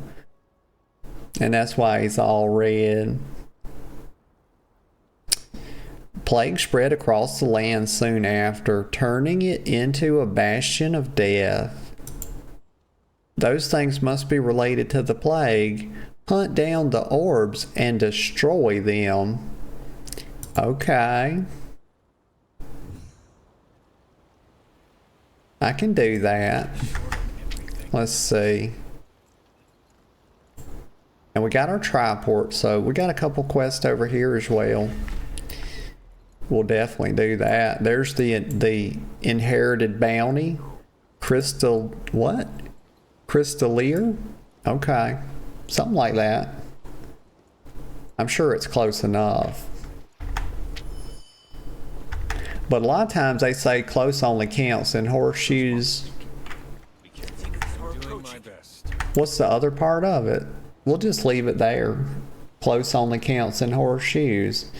And that's why he's all red. Plague spread across the land soon after, turning it into a bastion of death. Those things must be related to the plague. Hunt down the orbs and destroy them. Okay. I can do that. Let's see. And we got our triport, so we got a couple quests over here as well. We'll definitely do that. There's the inherited bounty. Crystal, what? Crystalier? Okay. Something like that. I'm sure it's close enough. But a lot of times they say close only counts in horseshoes. What's the other part of it? We'll just leave it there. Close only counts in horseshoes.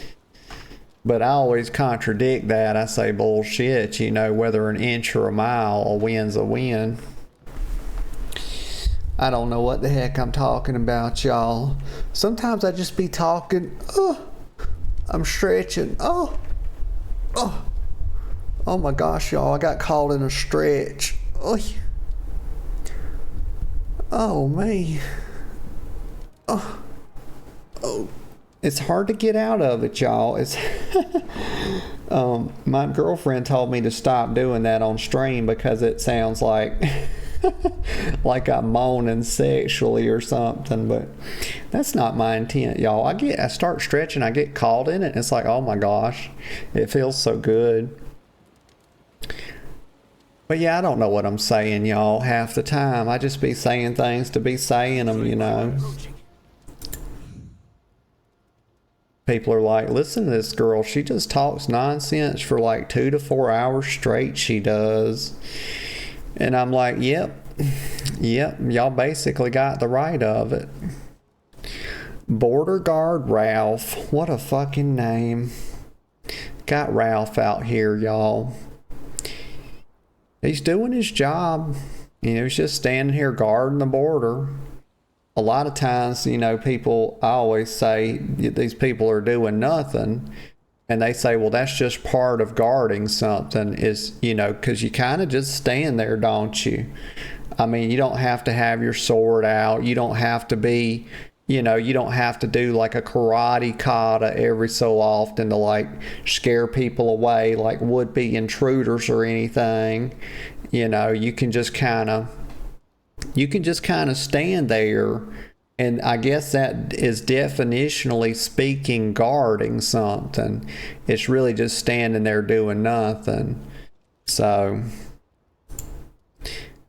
But I always contradict that. I say bullshit, you know, whether an inch or a mile, a win's a win. I don't know what the heck I'm talking about, y'all. Sometimes I just be talking, I'm stretching, oh my gosh, y'all, I got caught in a stretch. Oh me. Oh. It's hard to get out of it, y'all. It's my girlfriend told me to stop doing that on stream because it sounds like like I'm moaning sexually or something, but that's not my intent, y'all. I start stretching, I get caught in it, and it's like, oh my gosh, it feels so good. But yeah, I don't know what I'm saying, y'all, half the time. I just be saying things to be saying them, you know. People are like, listen to this girl, she just talks nonsense for like 2 to 4 hours straight, she does. And I'm like, yep, y'all basically got the right of it. Border Guard Ralph, what a fucking name. Got Ralph out here, y'all. He's doing his job. You know, he's just standing here guarding the border. A lot of times, you know, I always say these people are doing nothing. And they say, well, that's just part of guarding something, is, you know, because you kind of just stand there, don't you? I mean, you don't have to have your sword out. You don't have to be, you know, you don't have to do like a karate kata every so often to like scare people away like would-be intruders or anything. You know, you can just kind of stand there, and I guess that is definitionally speaking guarding something. It's really just standing there doing nothing. So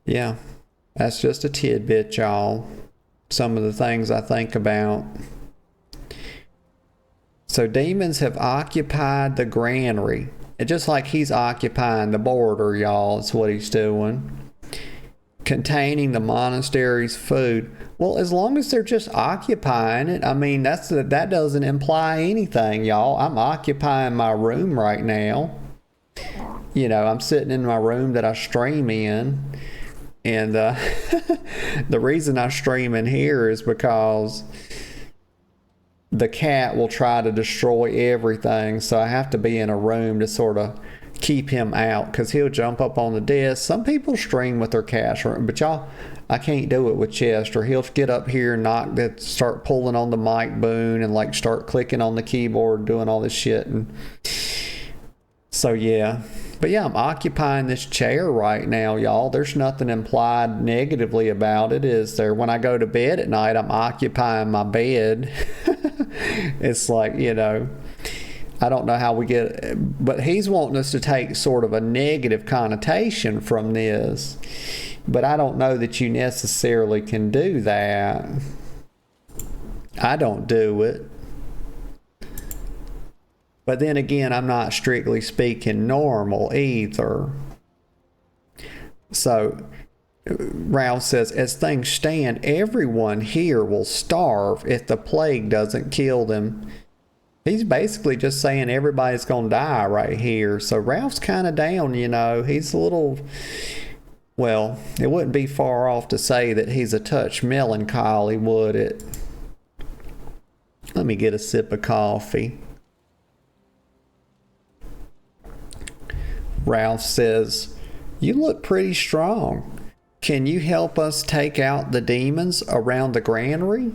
yeah, that's just a tidbit, y'all. Some of the things I think about. So demons have occupied the granary. It's just like he's occupying the border, y'all. It's what he's doing. Containing the monastery's food. Well, as long as they're just occupying it, I mean, that doesn't imply anything, y'all. I'm occupying my room right now. You know, I'm sitting in my room that I stream in. And the reason I stream in here is because the cat will try to destroy everything. So I have to be in a room to sort of keep him out, because he'll jump up on the desk. Some people stream with their cats, but y'all, I can't do it with Chester. He'll get up here and start pulling on the mic boom and like start clicking on the keyboard, doing all this shit. And so yeah. But yeah, I'm occupying this chair right now, y'all. There's nothing implied negatively about it, is there? When I go to bed at night, I'm occupying my bed. It's like, you know, I don't know how we get, but he's wanting us to take sort of a negative connotation from this. But I don't know that you necessarily can do that. I don't do it. But then again, I'm not strictly speaking normal either. So Ralph says, as things stand, everyone here will starve if the plague doesn't kill them. He's basically just saying everybody's going to die right here. So Ralph's kind of down, you know. He's a little, well, it wouldn't be far off to say that he's a touch melancholy, would it? Let me get a sip of coffee. Ralph says, you look pretty strong. Can you help us take out the demons around the granary?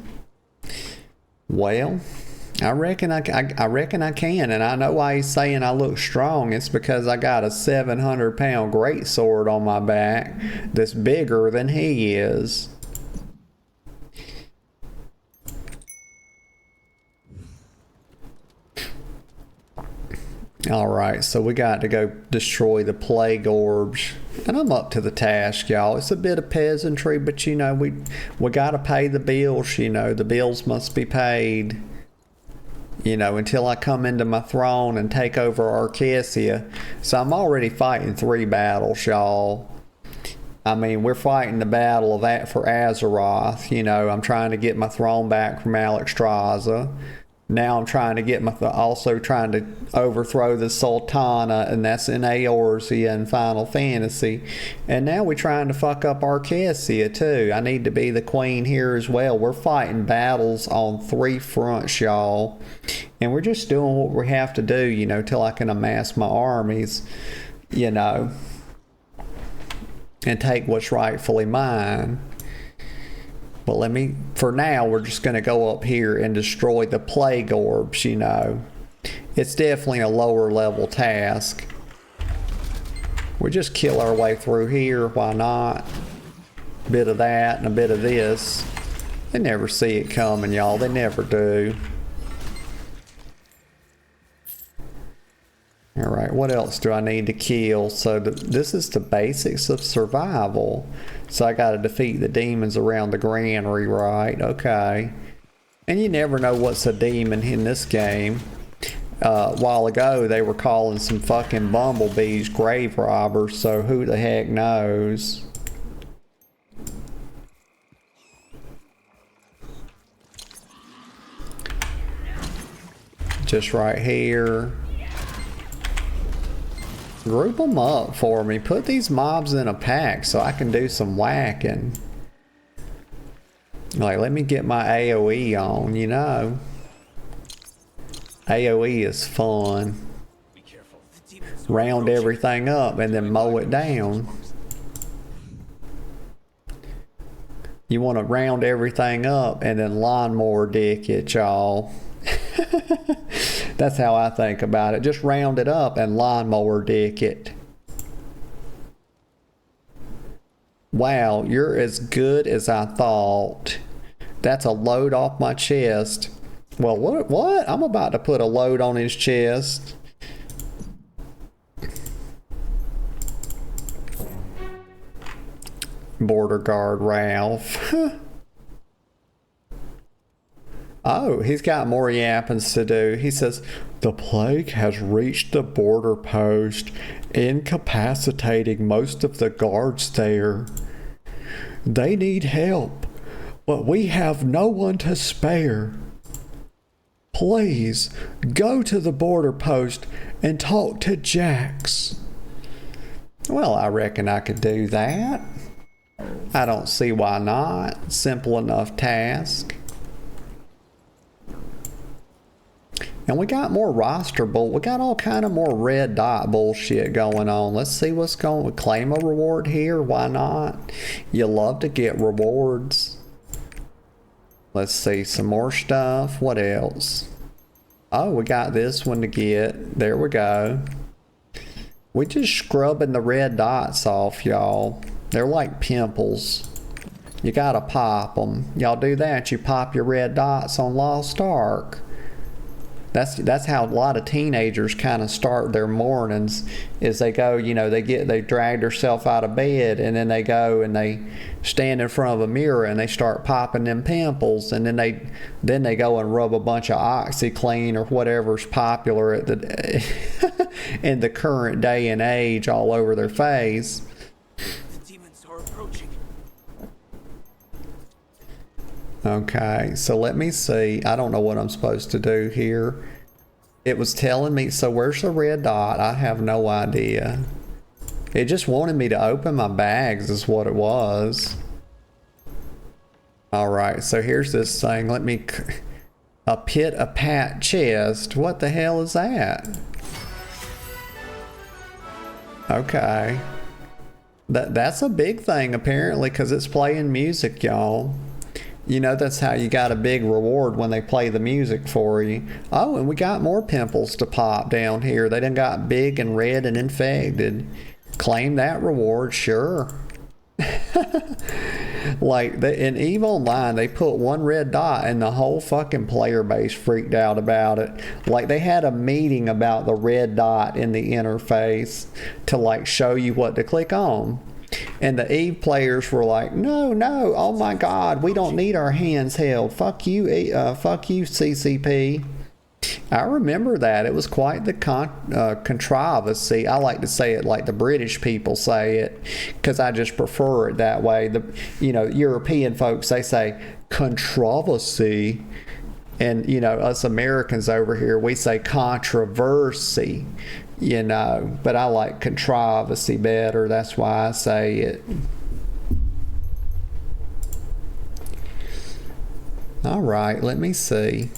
Well, I reckon I reckon I can, and I know why he's saying I look strong. It's because I got a 700-pound greatsword on my back that's bigger than he is. Alright, so we got to go destroy the plague orbs. And I'm up to the task, y'all. It's a bit of peasantry, but you know, we got to pay the bills, you know. The bills must be paid. You know, until I come into my throne and take over Arcasia. So I'm already fighting 3 battles, y'all. I mean, we're fighting the battle of for Azeroth. You know, I'm trying to get my throne back from Alexstrasza. Now I'm trying to get also trying to overthrow the Sultana, and that's in Eorzea and Final Fantasy. And now we're trying to fuck up Arcasia too. I need to be the queen here as well. We're fighting battles on 3 fronts, y'all. And we're just doing what we have to do, you know, till I can amass my armies, you know, and take what's rightfully mine. But for now, we're just going to go up here and destroy the plague orbs, you know. It's definitely a lower level task. We just kill our way through here, why not? A bit of that and a bit of this. They never see it coming, y'all. They never do. Alright, what else do I need to kill? So this is the basics of survival. So I gotta defeat the demons around the granary, right? Okay. And you never know what's a demon in this game. A while ago, they were calling some fucking bumblebees grave robbers, so who the heck knows? Just right here. Group them up for me. Put these mobs in a pack so I can do some whacking. Like, let me get my AoE on, you know. AoE is fun. Round everything up and then mow it down. You want to round everything up and then lawnmower dick it, y'all. That's how I think about it. Just round it up and lawnmower dick it. Wow, you're as good as I thought. That's a load off my chest. Well, what? I'm about to put a load on his chest. Border guard Ralph. Oh, he's got more yappings to do. He says, the plague has reached the border post, incapacitating most of the guards there. They need help, but we have no one to spare. Please, go to the border post and talk to Jax. Well, I reckon I could do that. I don't see why not. Simple enough task. And we got more roster bull. We got all kind of more red dot bullshit going on. Let's see what's going on. Claim a reward here. Why not? You love to get rewards. Let's see some more stuff. What else? Oh, we got this one to get. There we go. We just scrubbing the red dots off, y'all. They're like pimples. You gotta pop them. Y'all do that. You pop your red dots on Lost Ark. That's how a lot of teenagers kind of start their mornings, is they go, you know, they drag themselves out of bed, and then they go and they stand in front of a mirror and they start popping them pimples, and then they go and rub a bunch of OxyClean or whatever's popular at the in the current day and age all over their face. The demons are approaching. Okay, so let me see. I don't know what I'm supposed to do here. It was telling me, so where's the red dot? I have no idea. It just wanted me to open my bags is what it was. Alright, so here's this thing. Let me... A pit a pat chest. What the hell is that? Okay. That's a big thing apparently, because it's playing music, y'all. You know, that's how you got a big reward when they play the music for you. Oh, and we got more pimples to pop down here. They done got big and red and infected. Claim that reward, sure. Like in EVE Online, they put one red dot and the whole fucking player base freaked out about it. Like they had a meeting about the red dot in the interface to like show you what to click on. And the EVE players were like, no, oh my god, we don't need our hands held. Fuck you, CCP. I remember that. It was quite the controversy. I like to say it like the British people say it because I just prefer it that way. The European folks, they say controversy. And, us Americans over here, we say controversy, but I like controversy better. That's why I say it. All right, let me see.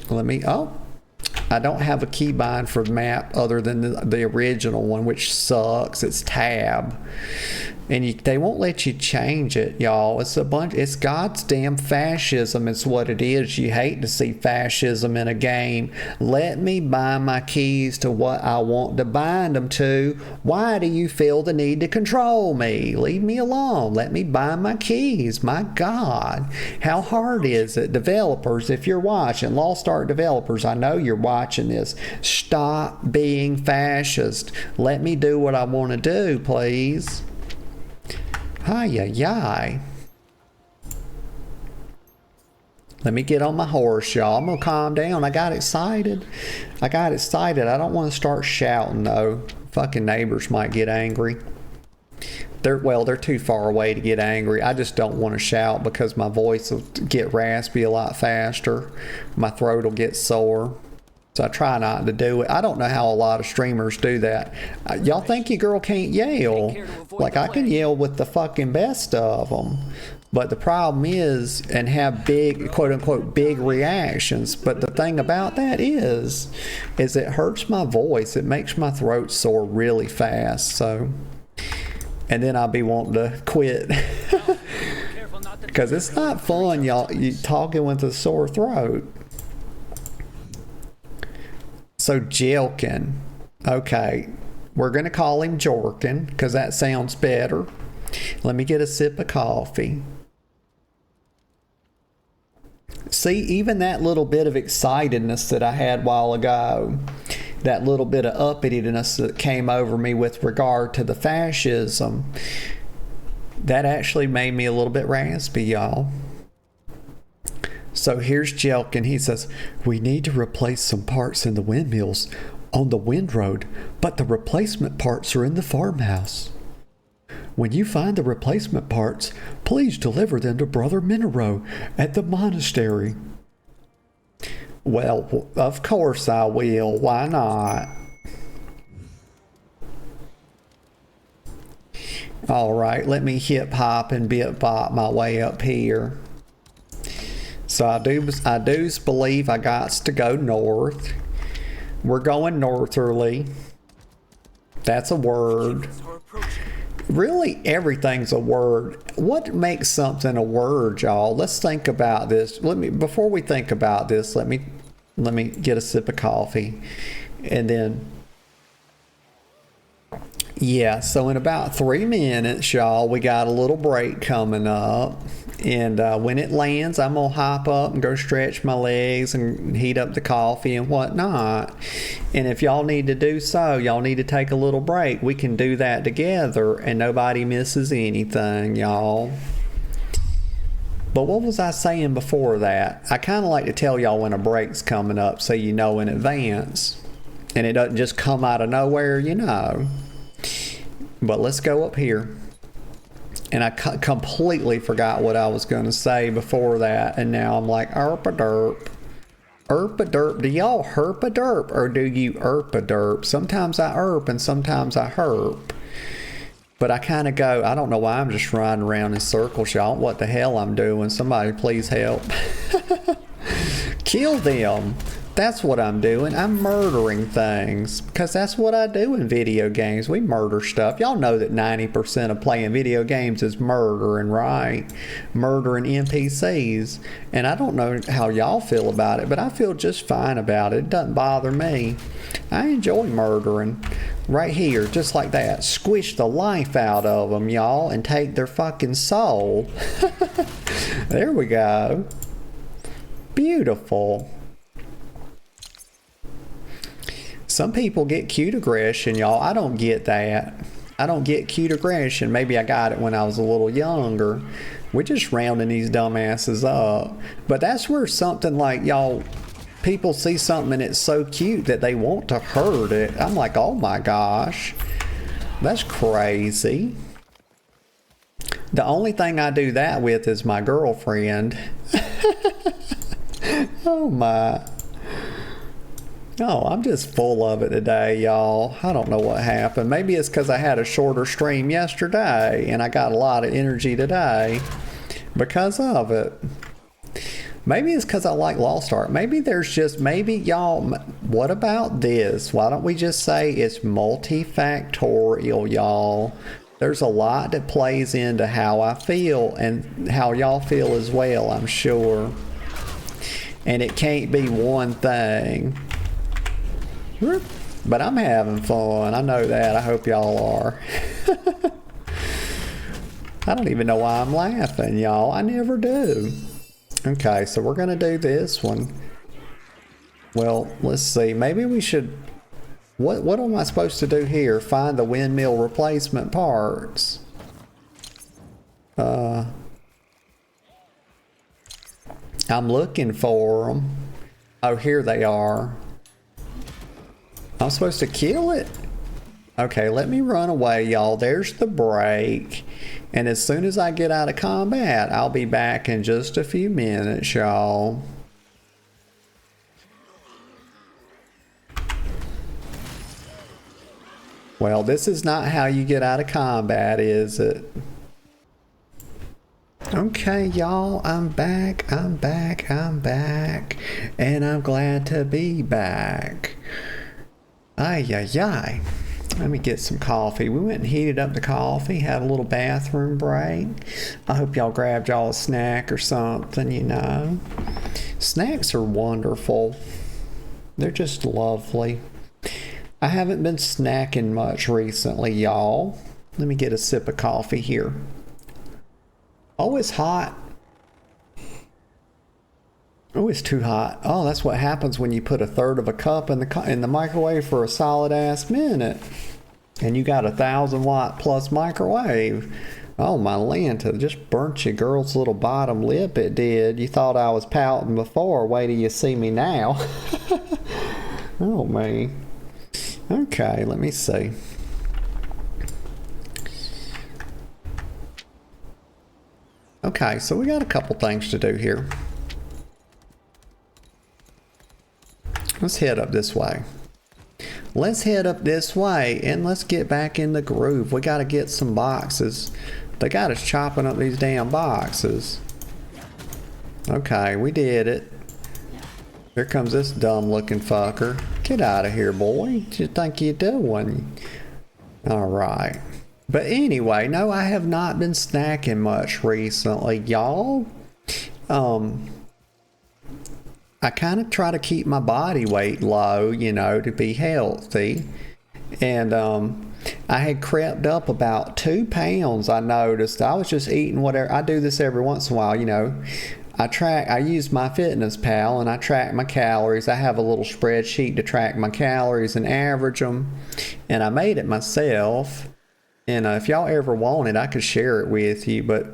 I don't have a keybind for the map other than the original one, which sucks. It's tab. And they won't let you change it, y'all. It's God's damn fascism. It's what it is. You hate to see fascism in a game. Let me bind my keys to what I want to bind them to. Why do you feel the need to control me? Leave me alone. Let me bind my keys. My God. How hard is it? Developers, if you're watching, Lost Ark developers, I know you're watching this. Stop being fascist. Let me do what I want to do, please. Hi-yi-yi. Let me get on my horse, y'all. I'm going to calm down. I got excited. I don't want to start shouting, though. Fucking neighbors might get angry. They're too far away to get angry. I just don't want to shout because my voice will get raspy a lot faster. My throat will get sore. So I try not to do it. I don't know how a lot of streamers do that. Y'all think your girl can't yell? Like I can yell with the fucking best of them. But the problem is, and have big, quote unquote, big reactions. But the thing about that is it hurts my voice. It makes my throat sore really fast. So, and then I'll be wanting to quit. Because it's not fun, y'all, you talking with a sore throat. So Jelkin, okay, we're going to call him Jorkin because that sounds better. Let me get a sip of coffee. See, even that little bit of excitedness that I had a while ago, that little bit of uppityness that came over me with regard to the fascism, that actually made me a little bit raspy, y'all. So here's Jelkin. He says, we need to replace some parts in the windmills on the wind road, but the replacement parts are in the farmhouse. When you find the replacement parts, please deliver them to Brother Minero at the monastery. Well, of course I will. Why not? All right, let me hip hop and bip bop my way up here. So I do believe I got to go north. We're going northerly. That's a word. Really, everything's a word. What makes something a word, y'all? Let's think about this. Before we think about this, let me get a sip of coffee, and then. Yeah, so in about 3 minutes, y'all, we got a little break coming up. And when it lands, I'm going to hop up and go stretch my legs and heat up the coffee and whatnot. And if y'all need to do so, y'all need to take a little break. We can do that together and nobody misses anything, y'all. But what was I saying before that? I kind of like to tell y'all when a break's coming up so you know in advance. And it doesn't just come out of nowhere, But let's go up here. And I completely forgot what I was going to say before that. And now I'm like, erp-a-derp. Erp-a-derp. Do y'all herp-a-derp or do you erp-a-derp? Sometimes I erp and sometimes I herp. But I kind of go, I don't know why I'm just riding around in circles, y'all. What the hell I'm doing? Somebody please help. Kill them. That's what I'm doing. I'm murdering things because that's what I do in video games. We murder stuff. Y'all know that 90% of playing video games is murdering, right? Murdering NPCs. And I don't know how y'all feel about it, but I feel just fine about it. It doesn't bother me. I enjoy murdering. Right here, just like that. Squish the life out of them, y'all, and take their fucking soul. There we go. Beautiful. Some people get cute aggression, y'all. I don't get that. I don't get cute aggression. Maybe I got it when I was a little younger. We're just rounding these dumbasses up. But that's where something like, y'all, people see something and it's so cute that they want to hurt it. I'm like, oh my gosh. That's crazy. The only thing I do that with is my girlfriend. Oh my. Oh, I'm just full of it today, y'all. I don't know what happened. Maybe it's because I had a shorter stream yesterday and I got a lot of energy today because of it. Maybe it's because I like Lost Ark. Maybe there's just, maybe y'all, what about this? Why don't we just say it's multifactorial, y'all? There's a lot that plays into how I feel and how y'all feel as well, I'm sure. And it can't be one thing. But I'm having fun. I know that. I hope y'all are. I don't even know why I'm laughing, y'all. I never do. Okay, so we're going to do this one. Well, let's see. Maybe we should... What am I supposed to do here? Find the windmill replacement parts. I'm looking for them. Oh, here they are. I'm supposed to kill it? Okay, let me run away, y'all. There's the break. And as soon as I get out of combat, I'll be back in just a few minutes, y'all. Well, this is not how you get out of combat, is it? Okay, y'all, I'm back. And I'm glad to be back. Ay, ay, ay. Let me get some coffee. We went and heated up the coffee, had a little bathroom break. I hope y'all grabbed y'all a snack or something, you know. Snacks are wonderful. They're just lovely. I haven't been snacking much recently, y'all. Let me get a sip of coffee here. Oh, it's hot. Oh, it's too hot. Oh, that's what happens when you put a third of a cup in the microwave for a solid ass minute. And you got a 1,000-watt plus microwave. Oh, my Lanta, just burnt your girl's little bottom lip, it did. You thought I was pouting before. Wait till you see me now. Oh, man. Okay, let me see. Okay, so we got a couple things to do here. Let's head up this way. Let's head up this way and let's get back in the groove. We got to get some boxes. They got us chopping up these damn boxes. Okay, we did it. Here comes this dumb looking fucker. Get out of here, boy. What you think you're doing? Alright. But anyway, no, I have not been snacking much recently, y'all. I kind of try to keep my body weight low, you know, to be healthy. And I had crept up about 2 pounds, I noticed. I was just eating whatever. I do this every once in a while, you know. I use my Fitness Pal and I track my calories. I have a little spreadsheet to track my calories and average them. And I made it myself. And if y'all ever want it, I could share it with you. But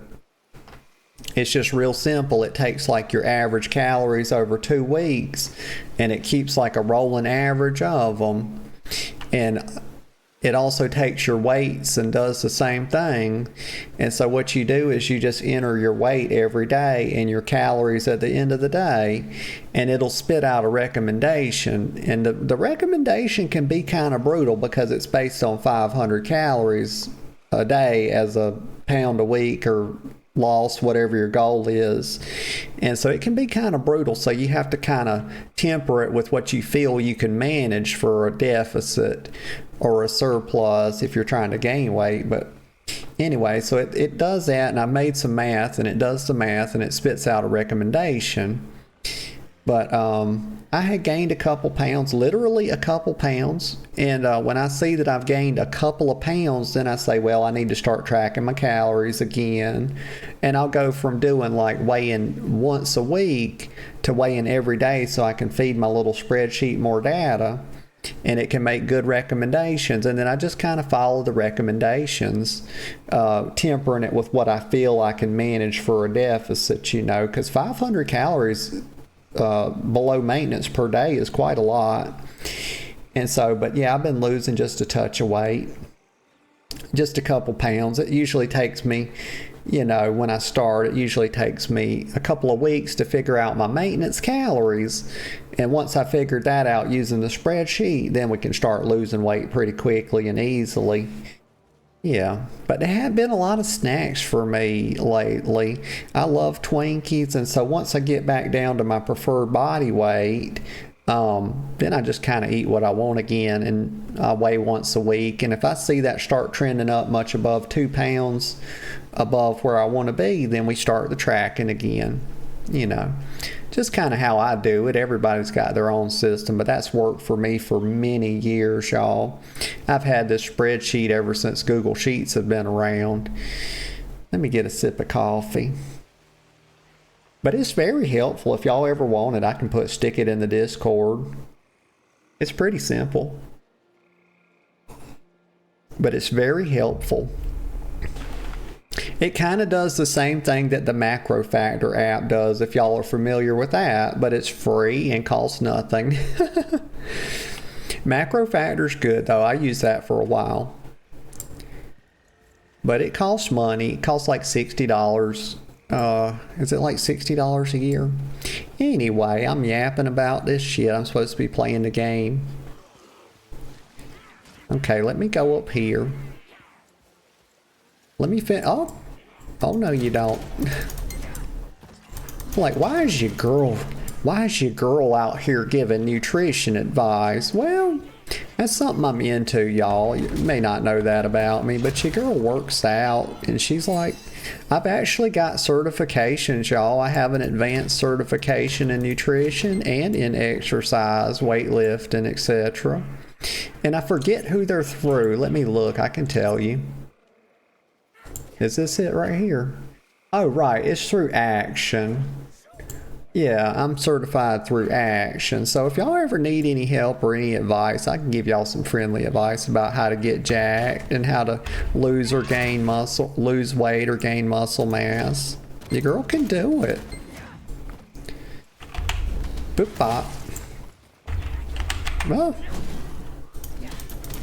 it's just real simple. It takes like your average calories over 2 weeks. And it keeps like a rolling average of them. And it also takes your weights and does the same thing. And so what you do is you just enter your weight every day and your calories at the end of the day, and it'll spit out a recommendation. And the recommendation can be kind of brutal because it's based on 500 calories a day as a pound a week or lost whatever your goal is. And so it can be kind of brutal. So you have to kind of temper it with what you feel you can manage for a deficit or a surplus if you're trying to gain weight. But anyway, so it does that, and I made some math, and it does the math, and it spits out a recommendation. But I had gained a couple pounds, literally a couple pounds. And when I see that I've gained a couple of pounds, then I say, well, I need to start tracking my calories again. And I'll go from doing like weighing once a week to weighing every day so I can feed my little spreadsheet more data. And it can make good recommendations. And then I just kind of follow the recommendations, tempering it with what I feel I can manage for a deficit, you know, because 500 calories below maintenance per day is quite a lot. And so, but yeah, I've been losing just a touch of weight, just a couple pounds. It usually takes me, you know, when I start, it usually takes me a couple of weeks to figure out my maintenance calories. And once I figured that out using the spreadsheet, then we can start losing weight pretty quickly and easily. Yeah, but there have been a lot of snacks for me lately. I love Twinkies, and so once I get back down to my preferred body weight, then I just kind of eat what I want again, and I weigh once a week. And if I see that start trending up much above 2 pounds above where I want to be, then we start the tracking again. You know, just kind of how I do it. Everybody's got their own system, but that's worked for me for many years, y'all. I've had this spreadsheet ever since Google Sheets have been around. Let me get a sip of coffee. But it's very helpful. If y'all ever want it, I can stick it in the Discord. It's pretty simple, but it's very helpful. It kind of does the same thing that the Macro Factor app does, if y'all are familiar with that, but it's free and costs nothing. Macro Factor's good, though. I used that for a while. But it costs money. It costs like $60. Is it like $60 a year? Anyway, I'm yapping about this shit. I'm supposed to be playing the game. Okay, let me go up here. Let me oh no, you don't. Like, why is your girl out here giving nutrition advice? Well, that's something I'm into, y'all. You may not know that about me, but your girl works out, and she's like, I've actually got certifications, y'all. I have an advanced certification in nutrition and in exercise, weightlifting, etc. And I forget who they're through. Let me look. I can tell you. Is this it right here? Oh, right. It's through Action. Yeah, I'm certified through Action. So if y'all ever need any help or any advice, I can give y'all some friendly advice about how to get jacked and how to lose or gain muscle, lose weight or gain muscle mass. Your girl can do it. Boop bop. Well,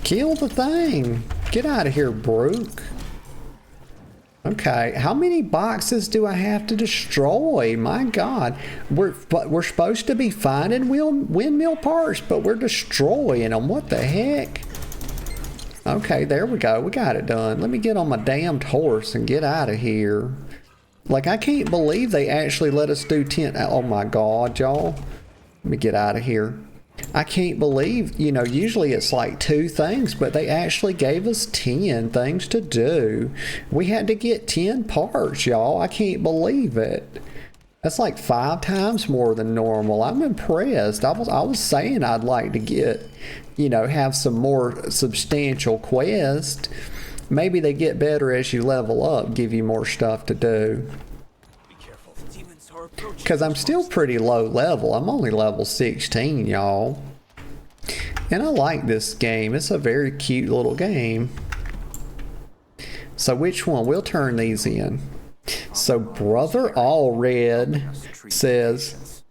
kill the thing. Get out of here, Brooke. Okay, how many boxes do I have to destroy? My God, we're supposed to be finding windmill parts, but we're destroying them. What the heck? Okay, there we go. We got it done. Let me get on my damned horse and get out of here. Like, I can't believe they actually let us do 10. Oh my God, y'all. Let me get out of here. I can't believe, you know, usually it's like 2 things, but they actually gave us 10 things to do. We had to get 10 parts, y'all. I can't believe it. That's like 5 times more than normal. I'm impressed. I was saying I'd like to get, you know, have some more substantial quests. Maybe they get better as you level up, give you more stuff to do. Because I'm still pretty low level. I'm only level 16, y'all. And I like this game. It's a very cute little game. So which one? We'll turn these in. So Brother Allred says...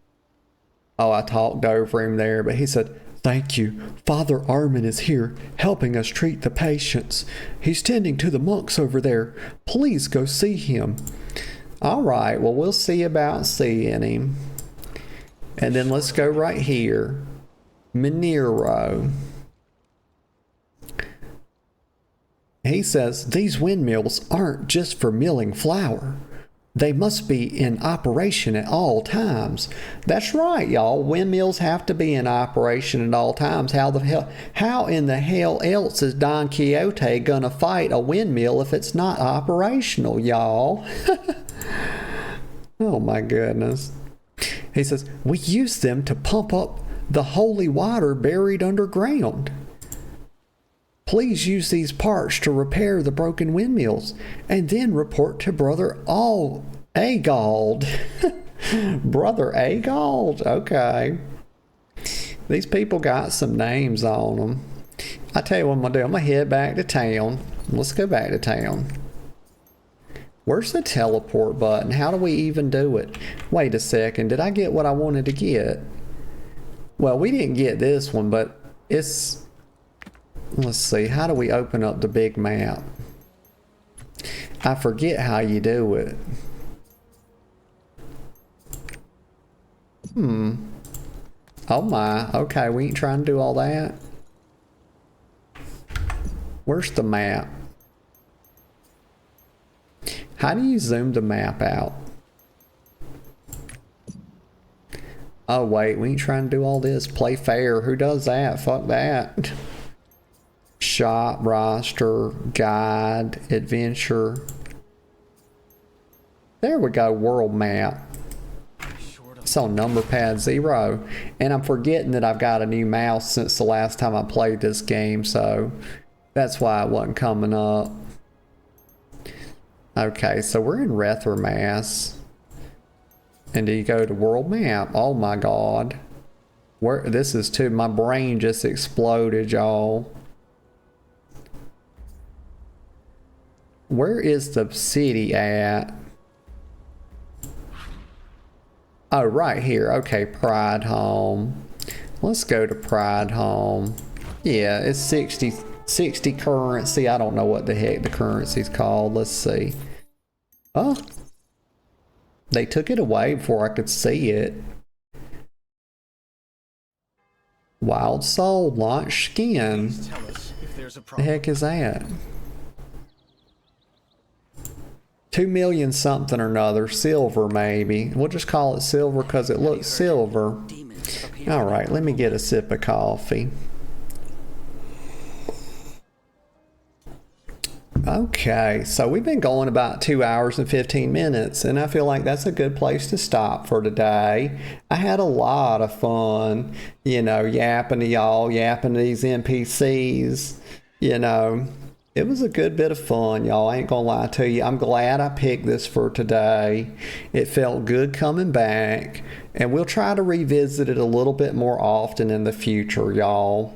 Oh, I talked over him there, but he said, "Thank you. Father Armin is here, helping us treat the patients. He's tending to the monks over there. Please go see him." All right, well, we'll see about seeing him. And then let's go right here. Minero. He says, "These windmills aren't just for milling flour. They must be in operation at all times. That's right, y'all. Windmills have to be in operation at all times. How in the hell else is Don Quixote gonna fight a windmill if it's not operational, y'all? Oh my goodness. He says, we use them to pump up the holy water buried underground. Please use these parts to repair the broken windmills and then report to Brother Agald. Brother Agald? Okay. These people got some names on them. I tell you what I'm going to do. I'm going to head back to town. Let's go back to town. Where's the teleport button? How do we even do it? Wait a second. Did I get what I wanted to get? Well, we didn't get this one, but it's... Let's see, how do we open up the big map? I forget how you do it. Oh my, okay, we ain't trying to do all that. Where's the map? How do you zoom the map out? Oh wait, we ain't trying to do all this. Play fair, who does that? Fuck that. Shop, roster, guide, adventure. There we go, world map. It's on number pad 0. And I'm forgetting that I've got a new mouse since the last time I played this game, so that's why it wasn't coming up. Okay, so we're in Rethermass. And do you go to world map? Oh my god. This is too, my brain just exploded, y'all. Where is the city at? Oh, right here. Okay, Pride Home. Let's go to Pride Home. Yeah, it's 60 currency. I don't know what the heck the currency's called. Let's see. Oh. They took it away before I could see it. Wild Soul, launch skin. The heck is that? 2 million something or another. Silver, maybe. We'll just call it silver because it looks silver. Alright, let me get a sip of coffee. Okay, so we've been going about 2 hours and 15 minutes, and I feel like that's a good place to stop for today. I had a lot of fun, you know, yapping to y'all, yapping to these NPCs, you know. It was a good bit of fun, y'all. I ain't gonna lie to you. I'm glad I picked this for today. It felt good coming back, and we'll try to revisit it a little bit more often in the future, y'all.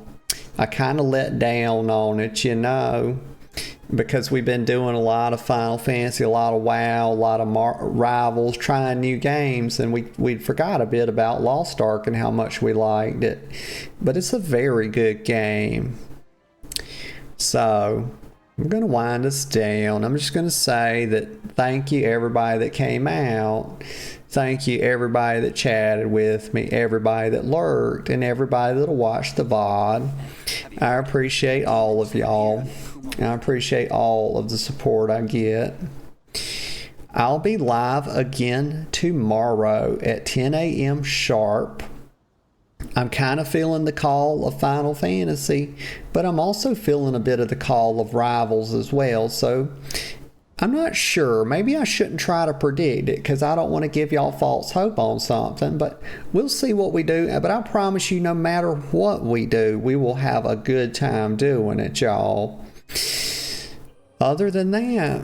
I kind of let down on it, you know, because we've been doing a lot of Final Fantasy, a lot of WoW, a lot of Rivals, trying new games, and we forgot a bit about Lost Ark and how much we liked it. But it's a very good game. So I'm going to wind us down. I'm just going to say that thank you everybody that came out. Thank you everybody that chatted with me, everybody that lurked, and everybody that'll watch the VOD. I appreciate all of y'all. I appreciate all of the support I get. I'll be live again tomorrow at 10 a.m. sharp. I'm kind of feeling the call of Final Fantasy, but I'm also feeling a bit of the call of Rivals as well, so I'm not sure. Maybe I shouldn't try to predict it because I don't want to give y'all false hope on something, but we'll see what we do. But I promise you, no matter what we do, we will have a good time doing it, y'all. Other than that,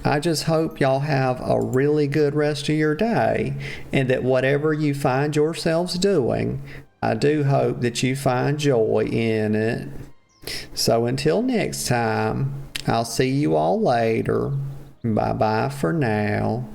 I just hope y'all have a really good rest of your day, and that whatever you find yourselves doing, I do hope that you find joy in it. So until next time, I'll see you all later. Bye bye for now.